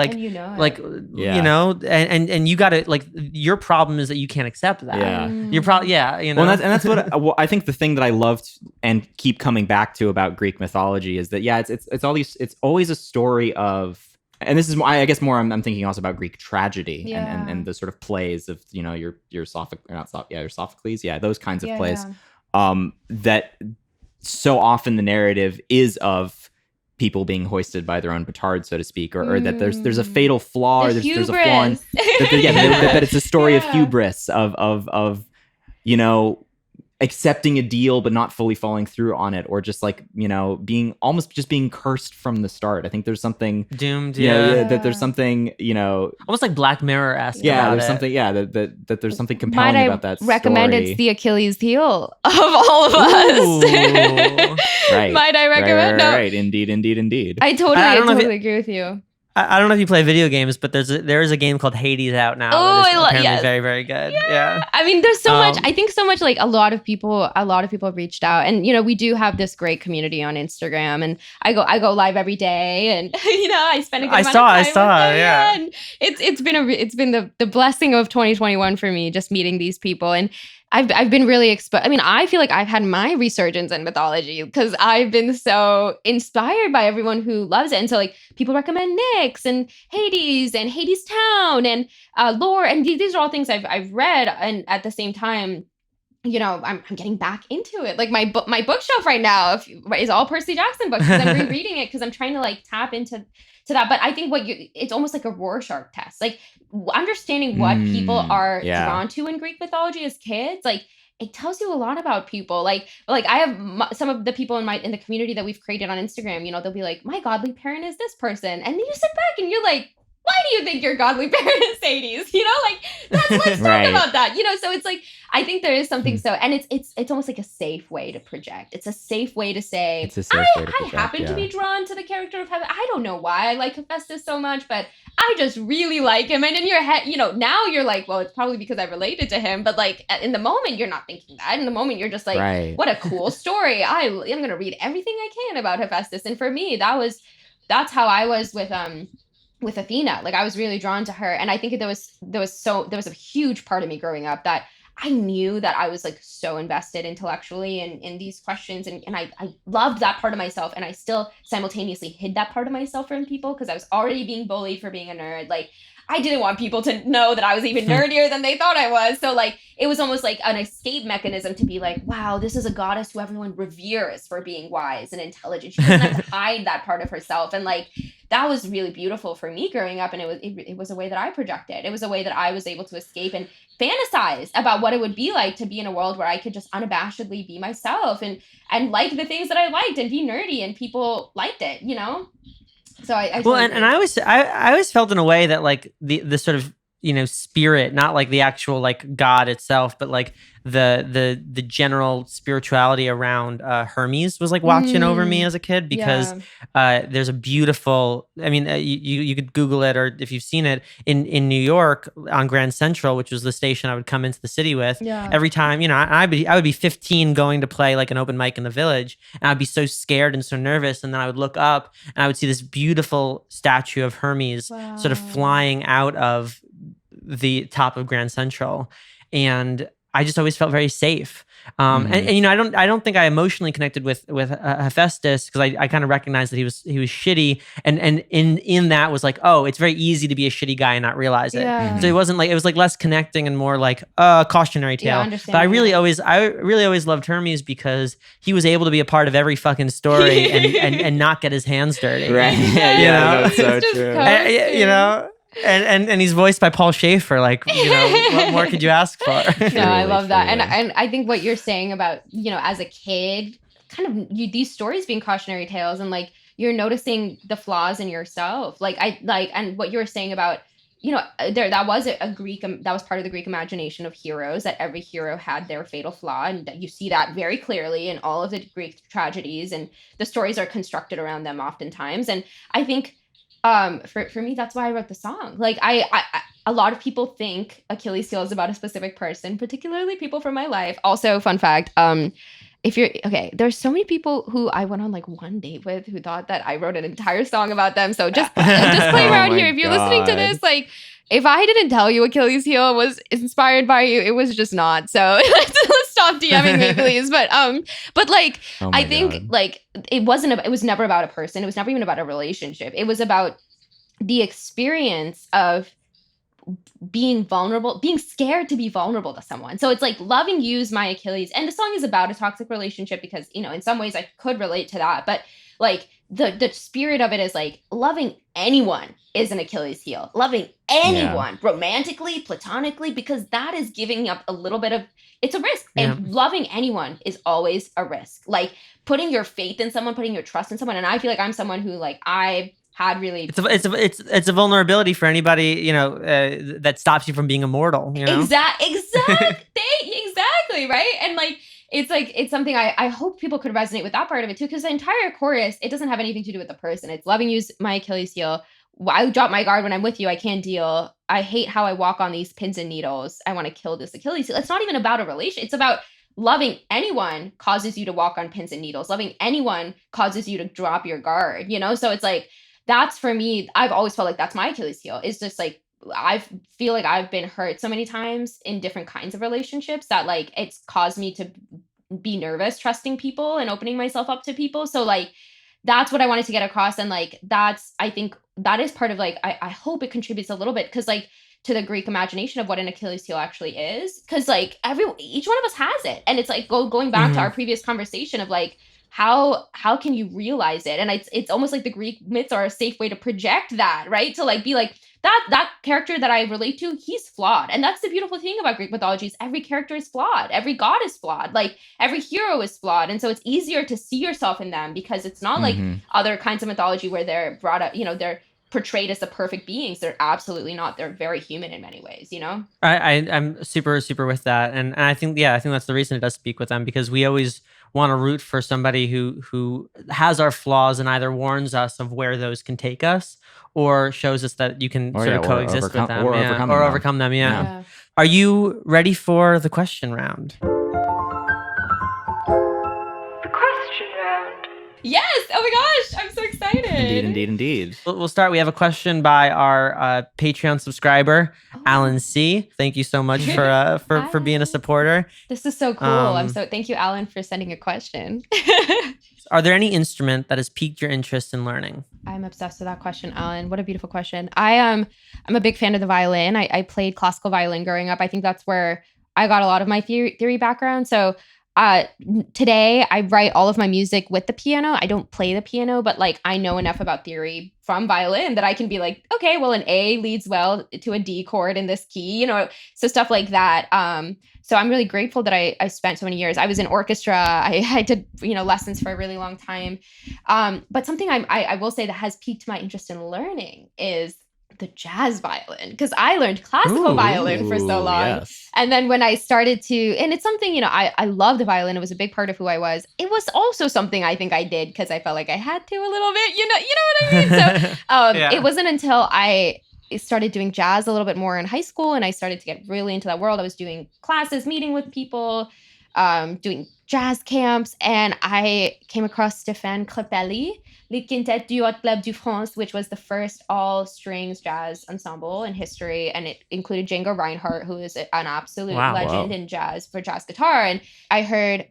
and you gotta, like, your problem is that you can't accept that. You're probably Well, that's what I think the thing that I loved and keep coming back to about Greek mythology is that it's always a story of, and this is I guess more I'm thinking also about Greek tragedy and the sort of plays of your Sophocles, those kinds of plays, that so often the narrative is of people being hoisted by their own petard, so to speak, or that there's a fatal flaw, or there's a flaw in, that it's a story of hubris, of accepting a deal but not fully following through on it, or just like being cursed from the start. I think there's something doomed. that there's something almost like Black Mirror-esque. there's something that there's something compelling about that story. Recommend it's the Achilles heel of all of us. Right. Might I recommend? Right. Indeed. I totally agree with you. I don't know if you play video games, but there is a game called Hades out now. Oh, that is apparently yes. very, very good. Yeah. I mean, there's so much. I think so much. Like a lot of people reached out, and we do have this great community on Instagram, and I go live every day, and I spend a good amount of time with them, yeah. And it's been the blessing of 2021 for me, just meeting these people. And I've been really exposed. I mean, I feel like I've had my resurgence in mythology because I've been so inspired by everyone who loves it. And so like people recommend Nyx and Hades Town and lore. And these are all things I've read. And at the same time, I'm getting back into it. Like my bookshelf right now is all Percy Jackson books because I'm rereading it because I'm trying to like tap into that. But I think it's almost like a Rorschach test. Like understanding what people are drawn to in Greek mythology as kids, like it tells you a lot about people. Like I have some of the people in the community that we've created on Instagram, they'll be like, my godly parent is this person. And then you sit back and you're like, why do you think your godly parent is Hades? Let's talk about that. So it's like, I think there is something and it's almost like a safe way to project. It's a safe way to say, I happen to be drawn to the character of heaven. I don't know why I like Hephaestus so much, but I just really like him. And in your head, now you're like, well, it's probably because I related to him. But like in the moment, you're not thinking that. In the moment, you're just like, what a cool story. I'm going to read everything I can about Hephaestus. And for me, that's how I was with Athena. Like I was really drawn to her. And I think there was a huge part of me growing up that I knew that I was like so invested intellectually in these questions. And I loved that part of myself. And I still simultaneously hid that part of myself from people because I was already being bullied for being a nerd. Like I didn't want people to know that I was even nerdier than they thought I was. So like, it was almost like an escape mechanism to be like, wow, this is a goddess who everyone reveres for being wise and intelligent. She doesn't have to hide that part of herself. And like, that was really beautiful for me growing up. And it was a way that I projected. It was a way that I was able to escape and fantasize about what it would be like to be in a world where I could just unabashedly be myself and like the things that I liked and be nerdy and people liked it, So I always felt in a way that like the sort of spirit, not like the actual like God itself, but like the general spirituality around Hermes was like watching over me as a kid because there's a beautiful, I mean, you could Google it, or if you've seen it in New York on Grand Central, which was the station I would come into the city with every time, I would be 15 going to play like an open mic in the Village, and I'd be so scared and so nervous, and then I would look up and I would see this beautiful statue of Hermes sort of flying out of the top of Grand Central, and I just always felt very safe. And I don't think I emotionally connected with Hephaestus because I kind of recognized that he was shitty, and in that was like, oh, it's very easy to be a shitty guy and not realize it. So it wasn't like, it was like less connecting and more like a cautionary tale. But I really always loved Hermes because he was able to be a part of every fucking story and not get his hands dirty. Right. That's so true. And he's voiced by Paul Schaefer. Like, what more could you ask for? No, I love that. And I think what you're saying about, as a kid, kind of these stories being cautionary tales, and like you're noticing the flaws in yourself. And what you were saying about, that was part of the Greek imagination of heroes, that every hero had their fatal flaw. And you see that very clearly in all of the Greek tragedies, and the stories are constructed around them oftentimes. And I think, for me, that's why I wrote the song. Like a lot of people think Achilles Heel is about a specific person, particularly people from my life. Also, fun fact, there's so many people who I went on like one date with who thought that I wrote an entire song about them. So just play around here. If you're listening to this, like, if I didn't tell you Achilles Heel was inspired by you, it was just not. So let's stop DMing me, please. But like, I think like it was never about a person. It was never even about a relationship. It was about the experience of being vulnerable, being scared to be vulnerable to someone. So it's like loving you's my Achilles. And the song is about a toxic relationship because, in some ways I could relate to that. But like the spirit of it is like loving anyone is an Achilles heel. Loving anyone, romantically, platonically, because that is giving up a little bit of, it's a risk. Yeah. And loving anyone is always a risk. Like putting your faith in someone, putting your trust in someone. And I feel like I'm someone who like I had really it's a vulnerability for anybody, you know, that stops you from being immortal, you know? Exactly, right? And like it's something I hope people could resonate with that part of it too, because the entire chorus, it doesn't have anything to do with the person. It's loving you's my Achilles heel. I drop my guard when I'm with you. I can't deal. I hate how I walk on these pins and needles. I want to kill this Achilles heel. It's not even about a relation. It's about loving anyone causes you to walk on pins and needles. Loving anyone causes you to drop your guard, you know? So it's like, that's for me, I've always felt like that's my Achilles heel. It's just like, I feel like I've been hurt so many times in different kinds of relationships that like it's caused me to be nervous trusting people and opening myself up to people. So like, that's what I wanted to get across. And like, I think that is part of like, I hope it contributes a little bit because like to the Greek imagination of what an Achilles heel actually is. Cause like each one of us has it. And it's like going back to our previous conversation of like, how can you realize it? And it's almost like the Greek myths are a safe way to project that, right? To like be like that character that I relate to, he's flawed. And that's the beautiful thing about Greek mythology is every character is flawed. Every god is flawed. Like every hero is flawed. And so it's easier to see yourself in them because it's not like other kinds of mythology where they're brought up, you know, they're portrayed as the perfect beings. They're absolutely not. They're very human in many ways, you know? I'm super with that. And I think that's the reason it does speak with them, because we always want to root for somebody who has our flaws and either warns us of where those can take us or shows us that you can sort of coexist with them or overcome them. Yeah. Are you ready for the question round? Yes. Oh my gosh. I'm so excited. Indeed. We'll start. We have a question by our Patreon subscriber, Alan C. Thank you so much for being a supporter. This is so cool. Thank you, Alan, for sending a question. Are there any instrument that has piqued your interest in learning? I'm obsessed with that question, Alan. What a beautiful question. I'm a big fan of the violin. I played classical violin growing up. I think that's where I got a lot of my theory background. So today I write all of my music with the piano. I don't play the piano, but like I know enough about theory from violin that I can be like, okay, well, an A leads well to a D chord in this key, you know, so stuff like that. So I'm really grateful that I spent so many years. I was in orchestra. I did, you know, lessons for a really long time. But something I will say that has piqued my interest in learning is the jazz violin, because I learned classical violin for so long. Yes. And then when I started to, and it's something, you know, I love the violin. It was a big part of who I was. It was also something I think I did because I felt like I had to a little bit, you know what I mean? So It wasn't until I started doing jazz a little bit more in high school and I started to get really into that world. I was doing classes, meeting with people, doing jazz camps, and I came across Stéphane Crépelli, Le Quintet du Haut Club de France, which was the first all-strings jazz ensemble in history, and it included Django Reinhardt, who is an absolute legend in jazz for jazz guitar. And I heard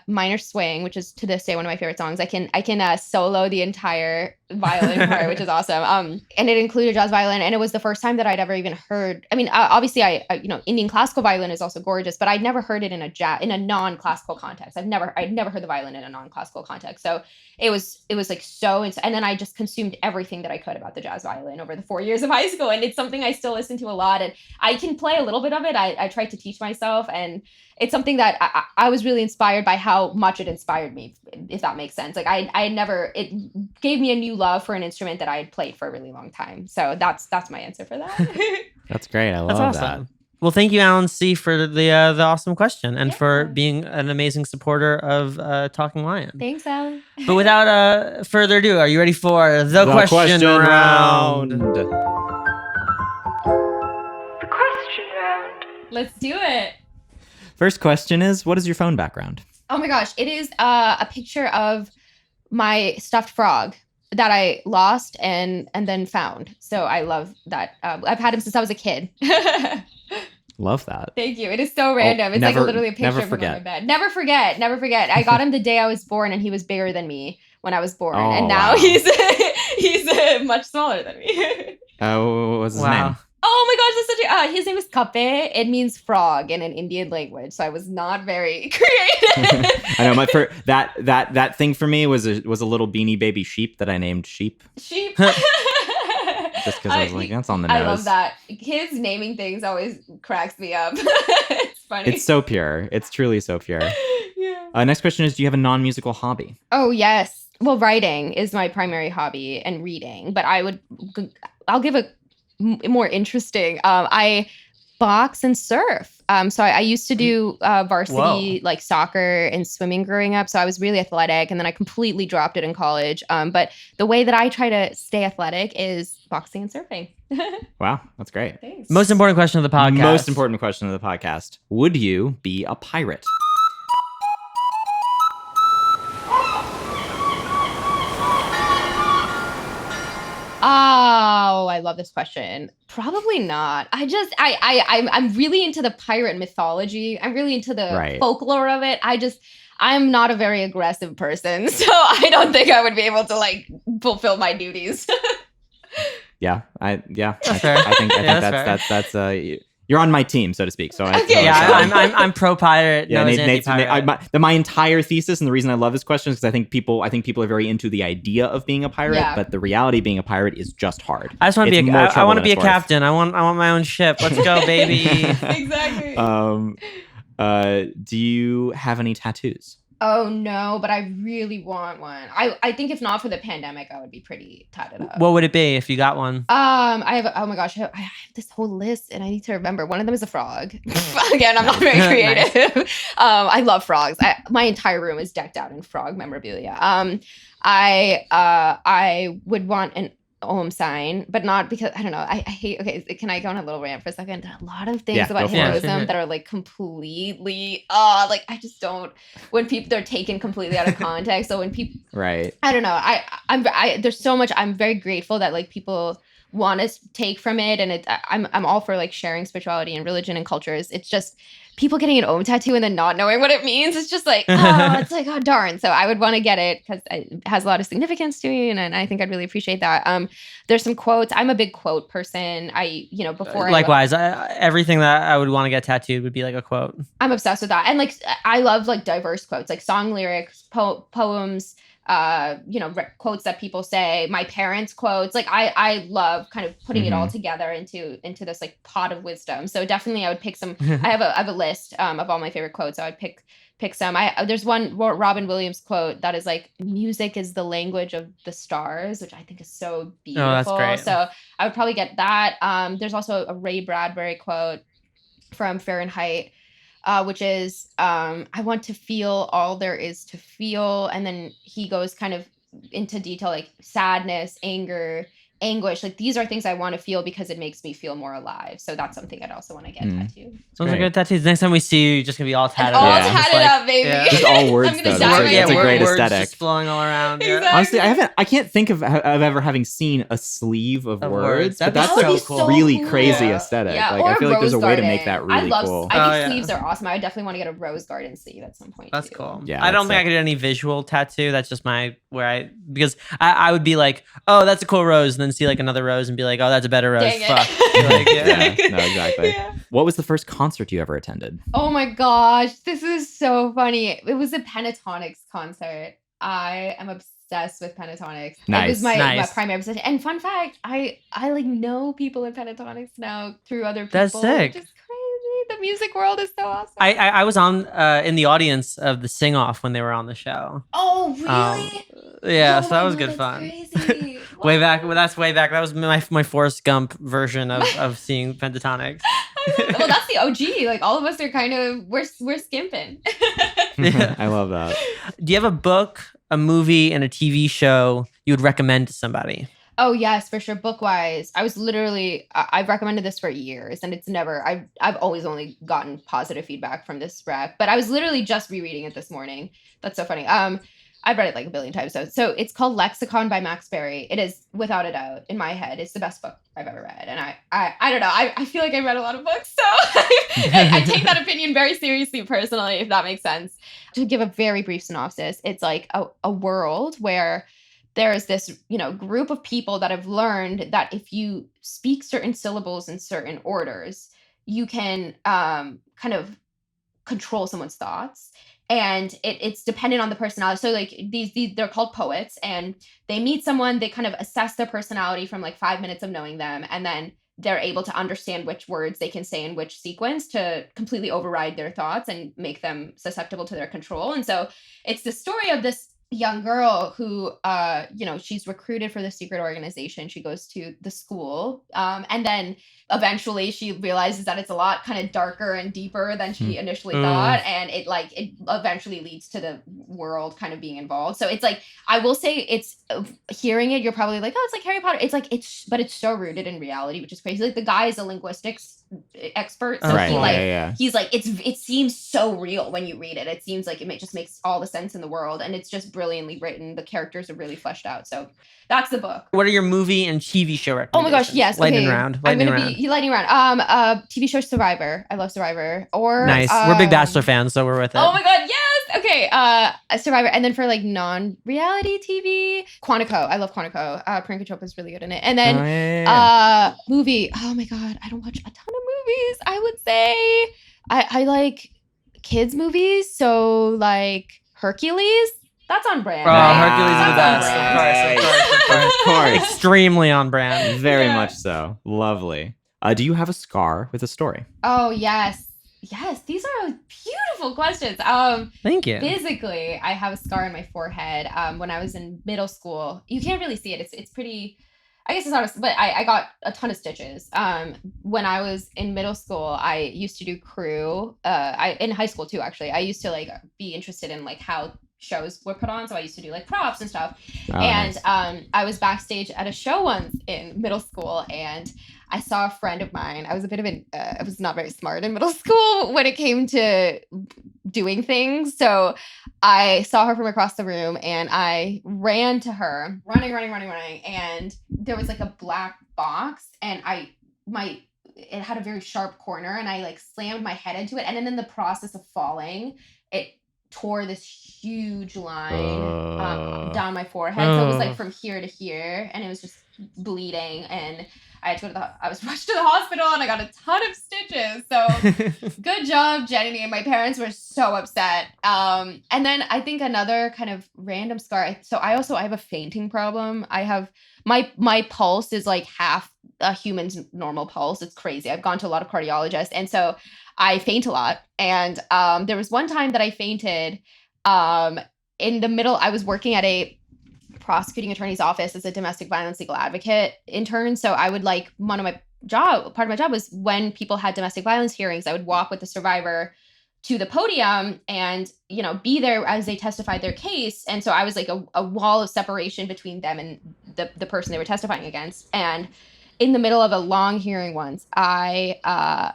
Minor Swing, which is to this day one of my favorite songs. I can solo the entire violin part, which is awesome. And it included jazz violin, and it was the first time that I'd ever even heard. I mean, obviously, I Indian classical violin is also gorgeous, but I'd never heard it in a non-classical context. I'd never heard the violin in a non-classical context. So it was like so, and then I just consumed everything that I could about the jazz violin over the 4 years of high school, and it's something I still listen to a lot, and I can play a little bit of it. I tried to teach myself, and it's something that I was really inspired by how much it inspired me, if that makes sense. Like it gave me a new love for an instrument that I had played for a really long time. So that's my answer for that. That's great. I love that. Well, thank you, Alan C., for the awesome question and for being an amazing supporter of Talking Lion. Thanks, Alan. But without further ado, are you ready for the question round? The question round. Let's do it. First question is, what is your phone background? Oh my gosh, it is a picture of my stuffed frog that I lost and then found. So I love that. I've had him since I was a kid. Love that. Thank you. It is so random. It's literally a picture of him on my bed. Never forget. I got him the day I was born, and he was bigger than me when I was born. And now he's much smaller than me. What was his name? Oh my gosh, that's such a his name is Kape. It means frog in an Indian language. So I was not very creative. I know that thing for me was a little Beanie Baby sheep that I named Sheep. Sheep. Just because I was like, that's on the nose. I love that. His naming things always cracks me up. It's funny. It's so pure. It's truly so pure. Yeah. Next question is, do you have a non-musical hobby? Oh, yes. Well, writing is my primary hobby and reading, but I'll give a more interesting. I box and surf. So I used to do varsity like soccer and swimming growing up. So I was really athletic, and then I completely dropped it in college. But the way that I try to stay athletic is boxing and surfing. Wow, that's great. Thanks. Most important question of the podcast. Most important question of the podcast. Would you be a pirate? Oh, I love this question. Probably not. I'm really into the pirate mythology. I'm really into the folklore of it. I'm not a very aggressive person, so I don't think I would be able to like fulfill my duties. I fair. think that's you're on my team, so to speak. So I'm pro pirate. Yeah, no, Nate, my entire thesis and the reason I love this question is because I think people are very into the idea of being a pirate, but the reality of being a pirate is just hard. I just want to be I want to be a captain. I want my own ship. Let's go, baby. Exactly. Do you have any tattoos? Oh no, but I really want one. I think if not for the pandemic, I would be pretty tatted up. What would it be if you got one? I have. Oh my gosh, I have this whole list, and I need to remember. One of them is a frog. Again, I'm not very creative. I love frogs. My entire room is decked out in frog memorabilia. I would want an Om sign, but not because I don't know. I hate. Okay, can I go on a little rant for a second? There are a lot of things about Hinduism that are like completely. Like I just don't. When people they're taken completely out of context. So when people, I don't know. I'm there's so much. I'm very grateful that like people want to take from it, and I'm all for like sharing spirituality and religion and cultures. It's just people getting an Om tattoo and then not knowing what it means. It's just like, it's like, oh, darn. So I would want to get it because it has a lot of significance to me. And I think I'd really appreciate that. There's some quotes. I'm a big quote person. Likewise, everything that I would want to get tattooed would be like a quote. I'm obsessed with that. And like, I love like diverse quotes, like song lyrics, poems, quotes that people say, my parents' quotes. Like I love kind of putting it all together into this like pot of wisdom. So definitely I would pick some. I have a list of all my favorite quotes. So I'd pick some. There's one Robin Williams quote that is like, music is the language of the stars, which I think is so beautiful. Oh, that's great. So I would probably get that. There's also a Ray Bradbury quote from Fahrenheit, which is, I want to feel all there is to feel. And then he goes kind of into detail, like sadness, anger, anguish. Like these are things I want to feel because it makes me feel more alive. So that's something I'd also want to get tattooed. Those are good tattoos. Next time we see you, you're just going to be all tatted all up. tatted up, baby. Yeah. Just all words, though. That's a great words aesthetic. Just flowing all around. Exactly. Yeah. Honestly, I can't think of ever having seen a sleeve of words, but that's so a cool. really crazy aesthetic. Yeah, Like or I feel like there's a way to rose make that garden. really cool. I think sleeves are awesome. I would definitely want to get a rose garden sleeve at some point. That's too. cool. Yeah, I don't think I could do any visual tattoo. That's just because I would be like, oh, that's a cool rose, and then see like another rose and be like, oh, that's a better rose. Dang it. Fuck. No, exactly. Yeah. What was the first concert you ever attended? Oh my gosh, this is so funny. It was a Pentatonics concert. I am obsessed with Pentatonics. Nice. It was my primary obsession. And fun fact, I like know people in Pentatonics now through other people. That's sick. Which is crazy. The music world is so awesome. I was on in the audience of the sing off when they were on the show. Oh really? Yeah, Oh so that my was God, good that's fun. Crazy. Way back. Well, that's way back. That was my Forrest Gump version of seeing Pentatonics. Well, that's the OG. Like all of us are kind of we're skimping. Yeah. I love that. Do you have a book, a movie, and a TV show you would recommend to somebody? Oh yes, for sure. Book wise, I was literally I've recommended this for years, and it's never. I've always only gotten positive feedback from this rec, but I was literally just rereading it this morning. That's so funny. I've read it like a billion times. So it's called Lexicon by Max Berry. It is without a doubt in my head. It's the best book I've ever read, and I don't know. I feel like I read a lot of books, so I take that opinion very seriously personally, if that makes sense. To give a very brief synopsis, it's like a world where there's this, group of people that have learned that if you speak certain syllables in certain orders, you can kind of control someone's thoughts. And it's dependent on the personality. So like these they're called poets, and they meet someone, they kind of assess their personality from like 5 minutes of knowing them, and then they're able to understand which words they can say in which sequence to completely override their thoughts and make them susceptible to their control. And so it's the story of this young girl who she's recruited for the secret organization. She goes to the school, and then eventually she realizes that it's a lot kind of darker and deeper than she initially thought, and it eventually leads to the world kind of being involved. So it's like, I will say, it's hearing it, you're probably like, oh, it's like Harry Potter. It's like, but it's so rooted in reality, which is crazy. Like the guy is a linguistics expert, so he's like, it seems so real when you read it. It seems like just makes all the sense in the world, and it's just brilliantly written. The characters are really fleshed out. So that's the book. What are your movie and TV show recommendations? Oh my gosh, yes. Lightning round. I'm gonna be lightning round. TV show Survivor. I love Survivor. Or nice. We're big Bachelor fans, so we're with it. Oh my god, yes. Okay. Survivor, and then for like non-reality TV, Quantico. I love Quantico. Priyanka Chopra's really good in it. And then movie. Oh my god, I don't watch a ton of movies. I would say I like kids movies. So like Hercules. That's on brand. Oh, right? Hercules is the best. Of course. Extremely on brand. Very much so. Lovely. Do you have a scar with a story? Oh, yes. Yes, these are beautiful questions. Thank you. Physically, I have a scar on my forehead. When I was in middle school, you can't really see it. It's pretty, I guess it's not, but I got a ton of stitches. When I was in middle school, I used to do crew. In high school too, actually. I used to like be interested in like how shows were put on, so I used to do like props and stuff. Nice. I was backstage at a show once in middle school, and I saw a friend of mine. I was I was not very smart in middle school when it came to doing things. So I saw her from across the room, and I ran to her, running. And there was like a black box, and it had a very sharp corner, and I like slammed my head into it. And then in the process of falling, it tore this huge line down my forehead. So it was like from here to here, and it was just bleeding, and I had to go I was rushed to the hospital, and I got a ton of stitches. So good job, Jenny. And my parents were so upset. And then I think another kind of random scar. So I have a fainting problem. I have my pulse is like half a human's normal pulse. It's crazy. I've gone to a lot of cardiologists, and so I faint a lot. And there was one time that I fainted in the middle. I was working at a prosecuting attorney's office as a domestic violence legal advocate intern. So I would like part of my job was when people had domestic violence hearings, I would walk with the survivor to the podium and, be there as they testified their case. And so I was like a wall of separation between them and the person they were testifying against. And in the middle of a long hearing once, I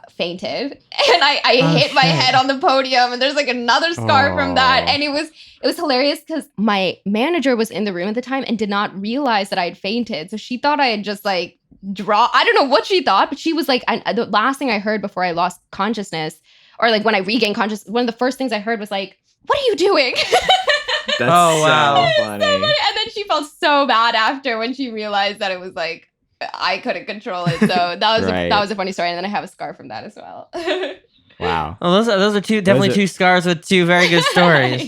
fainted, and I hit my head on the podium, and there's like another scar from that. And it was hilarious because my manager was in the room at the time and did not realize that I had fainted. So she thought I had just like I don't know what she thought, but she was like, the last thing I heard before I lost consciousness, or like when I regained consciousness, one of the first things I heard was like, "What are you doing?" That's so funny. And then she felt so bad after when she realized that it was like, I couldn't control it. So that was that was a funny story. And then I have a scar from that as well. Wow. Well, those are two scars with two very good stories.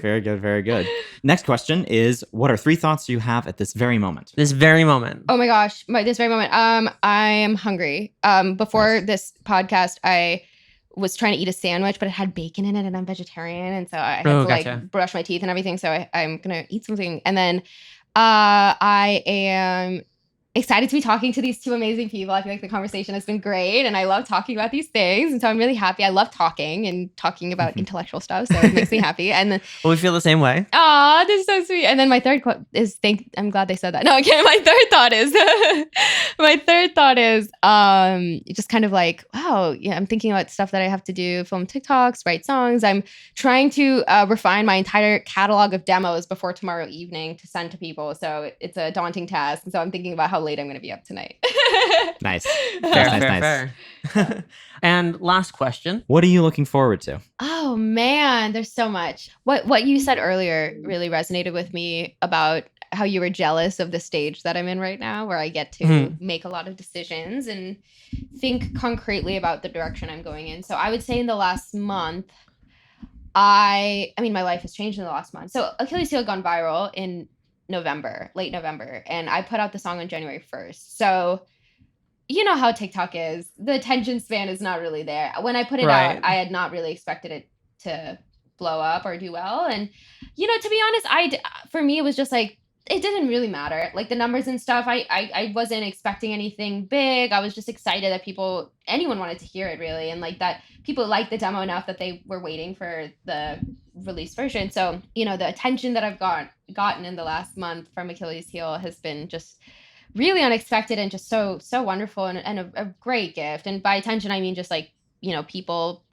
Very good, very good. Next question is, what are 3 thoughts you have at this very moment? This very moment. Oh my gosh, this very moment. I am hungry. Before this podcast, I was trying to eat a sandwich, but it had bacon in it, and I'm vegetarian, and so I had to like brush my teeth and everything. So I'm gonna eat something, and then I am excited to be talking to these 2 amazing people. I feel like the conversation has been great, and I love talking about these things, and so I'm really happy. I love talking about intellectual stuff, so it makes me happy. And then, well, we feel the same way. Oh, this is so sweet. And then my third quote is I'm glad they said that. No, okay. My third thought is just kind of like, wow, yeah, I'm thinking about stuff that I have to do, film TikToks, write songs. I'm trying to refine my entire catalog of demos before tomorrow evening to send to people. So it's a daunting task. And so I'm thinking about how late I'm going to be up tonight. Nice. Fair. And last question. What are you looking forward to? Oh man, there's so much. What you said earlier really resonated with me about how you were jealous of the stage that I'm in right now, where I get to make a lot of decisions and think concretely about the direction I'm going in. So I would say in the last month, I mean, my life has changed in the last month. So Achilles Heel gone viral in November, late November, and I put out the song on January 1st. So you know how TikTok is. The attention span is not really there. When I put it out, I had not really expected it to blow up or do well. And, you know, to be honest, for me, it was just like, it didn't really matter. Like the numbers and stuff, I wasn't expecting anything big. I was just excited that anyone wanted to hear it really. And like that people liked the demo enough that they were waiting for the release version. So, you know, the attention that I've gotten in the last month from Achilles Heel has been just really unexpected and just so wonderful and a great gift. And by attention, I mean just like, you know, people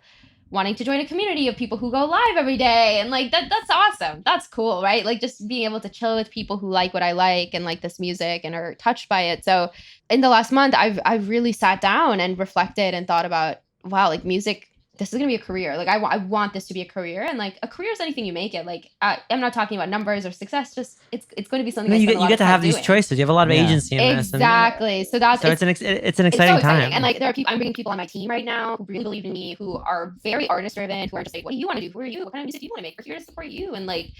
wanting to join a community of people who go live every day. And like, that's awesome. That's cool, right? Like just being able to chill with people who like what I like and like this music and are touched by it. So in the last month, I've really sat down and reflected and thought about, wow, like music, this is going to be a career. Like I want this to be a career, and like a career is anything you make it. Like I'm not talking about numbers or success. Just it's going to be something. You get to have these choices. You have a lot of agency in this. Exactly. So it's an exciting time. And like there are people, I'm bringing people on my team right now who really believe in me, who are very artist driven, who are just like, what do you want to do? Who are you? What kind of music do you want to make? We're here to support you. And like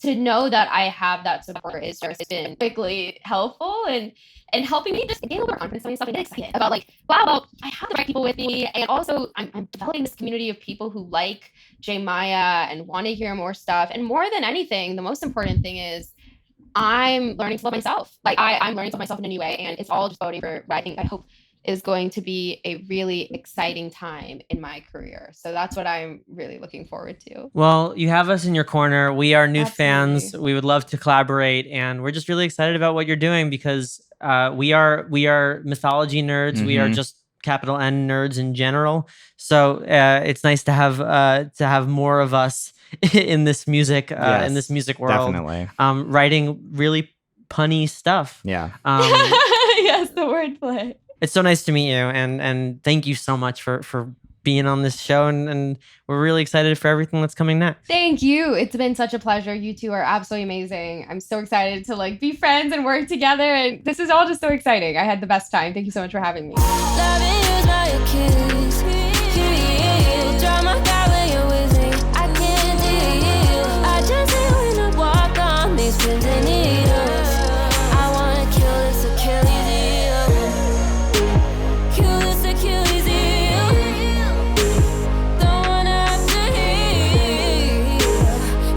to know that I have that support is just been quickly helpful and helping me just gain a little more confidence in myself and get excited about like, wow, I have the right people with me. And also I'm developing this community of people who like J Maya and want to hear more stuff. And more than anything, the most important thing is I'm learning to love myself. Like I'm learning to love myself in a new way. And it's all just voting for what I hope is going to be a really exciting time in my career. So that's what I'm really looking forward to. Well, you have us in your corner. We are new fans. We would love to collaborate, and we're just really excited about what you're doing because we are mythology nerds. Mm-hmm. We are just capital N nerds in general. So it's nice to have more of us in this music in this music world. Definitely. Writing really punny stuff. Yeah. Yes, the wordplay. It's so nice to meet you, and thank you so much for being on this show, and we're really excited for everything that's coming next. Thank you. It's been such a pleasure. You two are absolutely amazing. I'm so excited to like be friends and work together, and this is all just so exciting. I had the best time. Thank you so much for having me. Loving you is my Achilles heel. Draw my guy when you're with me. I can't deal. I just hate when you walk on these pins and needles. I wanna kill this Achilles heel. Kill this Achilles heel. Don't wanna have to heal.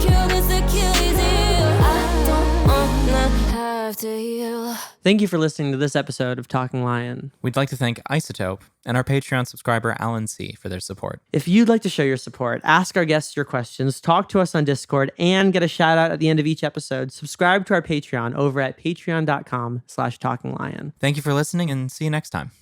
Kill this Achilles heel. I don't wanna have to heal. Thank you for listening to this episode of Talking Lion. We'd like to thank Isotope and our Patreon subscriber Alan C. for their support. If you'd like to show your support, ask our guests your questions, talk to us on Discord, and get a shout out at the end of each episode, subscribe to our Patreon over at patreon.com/talkinglion. Thank you for listening, and see you next time.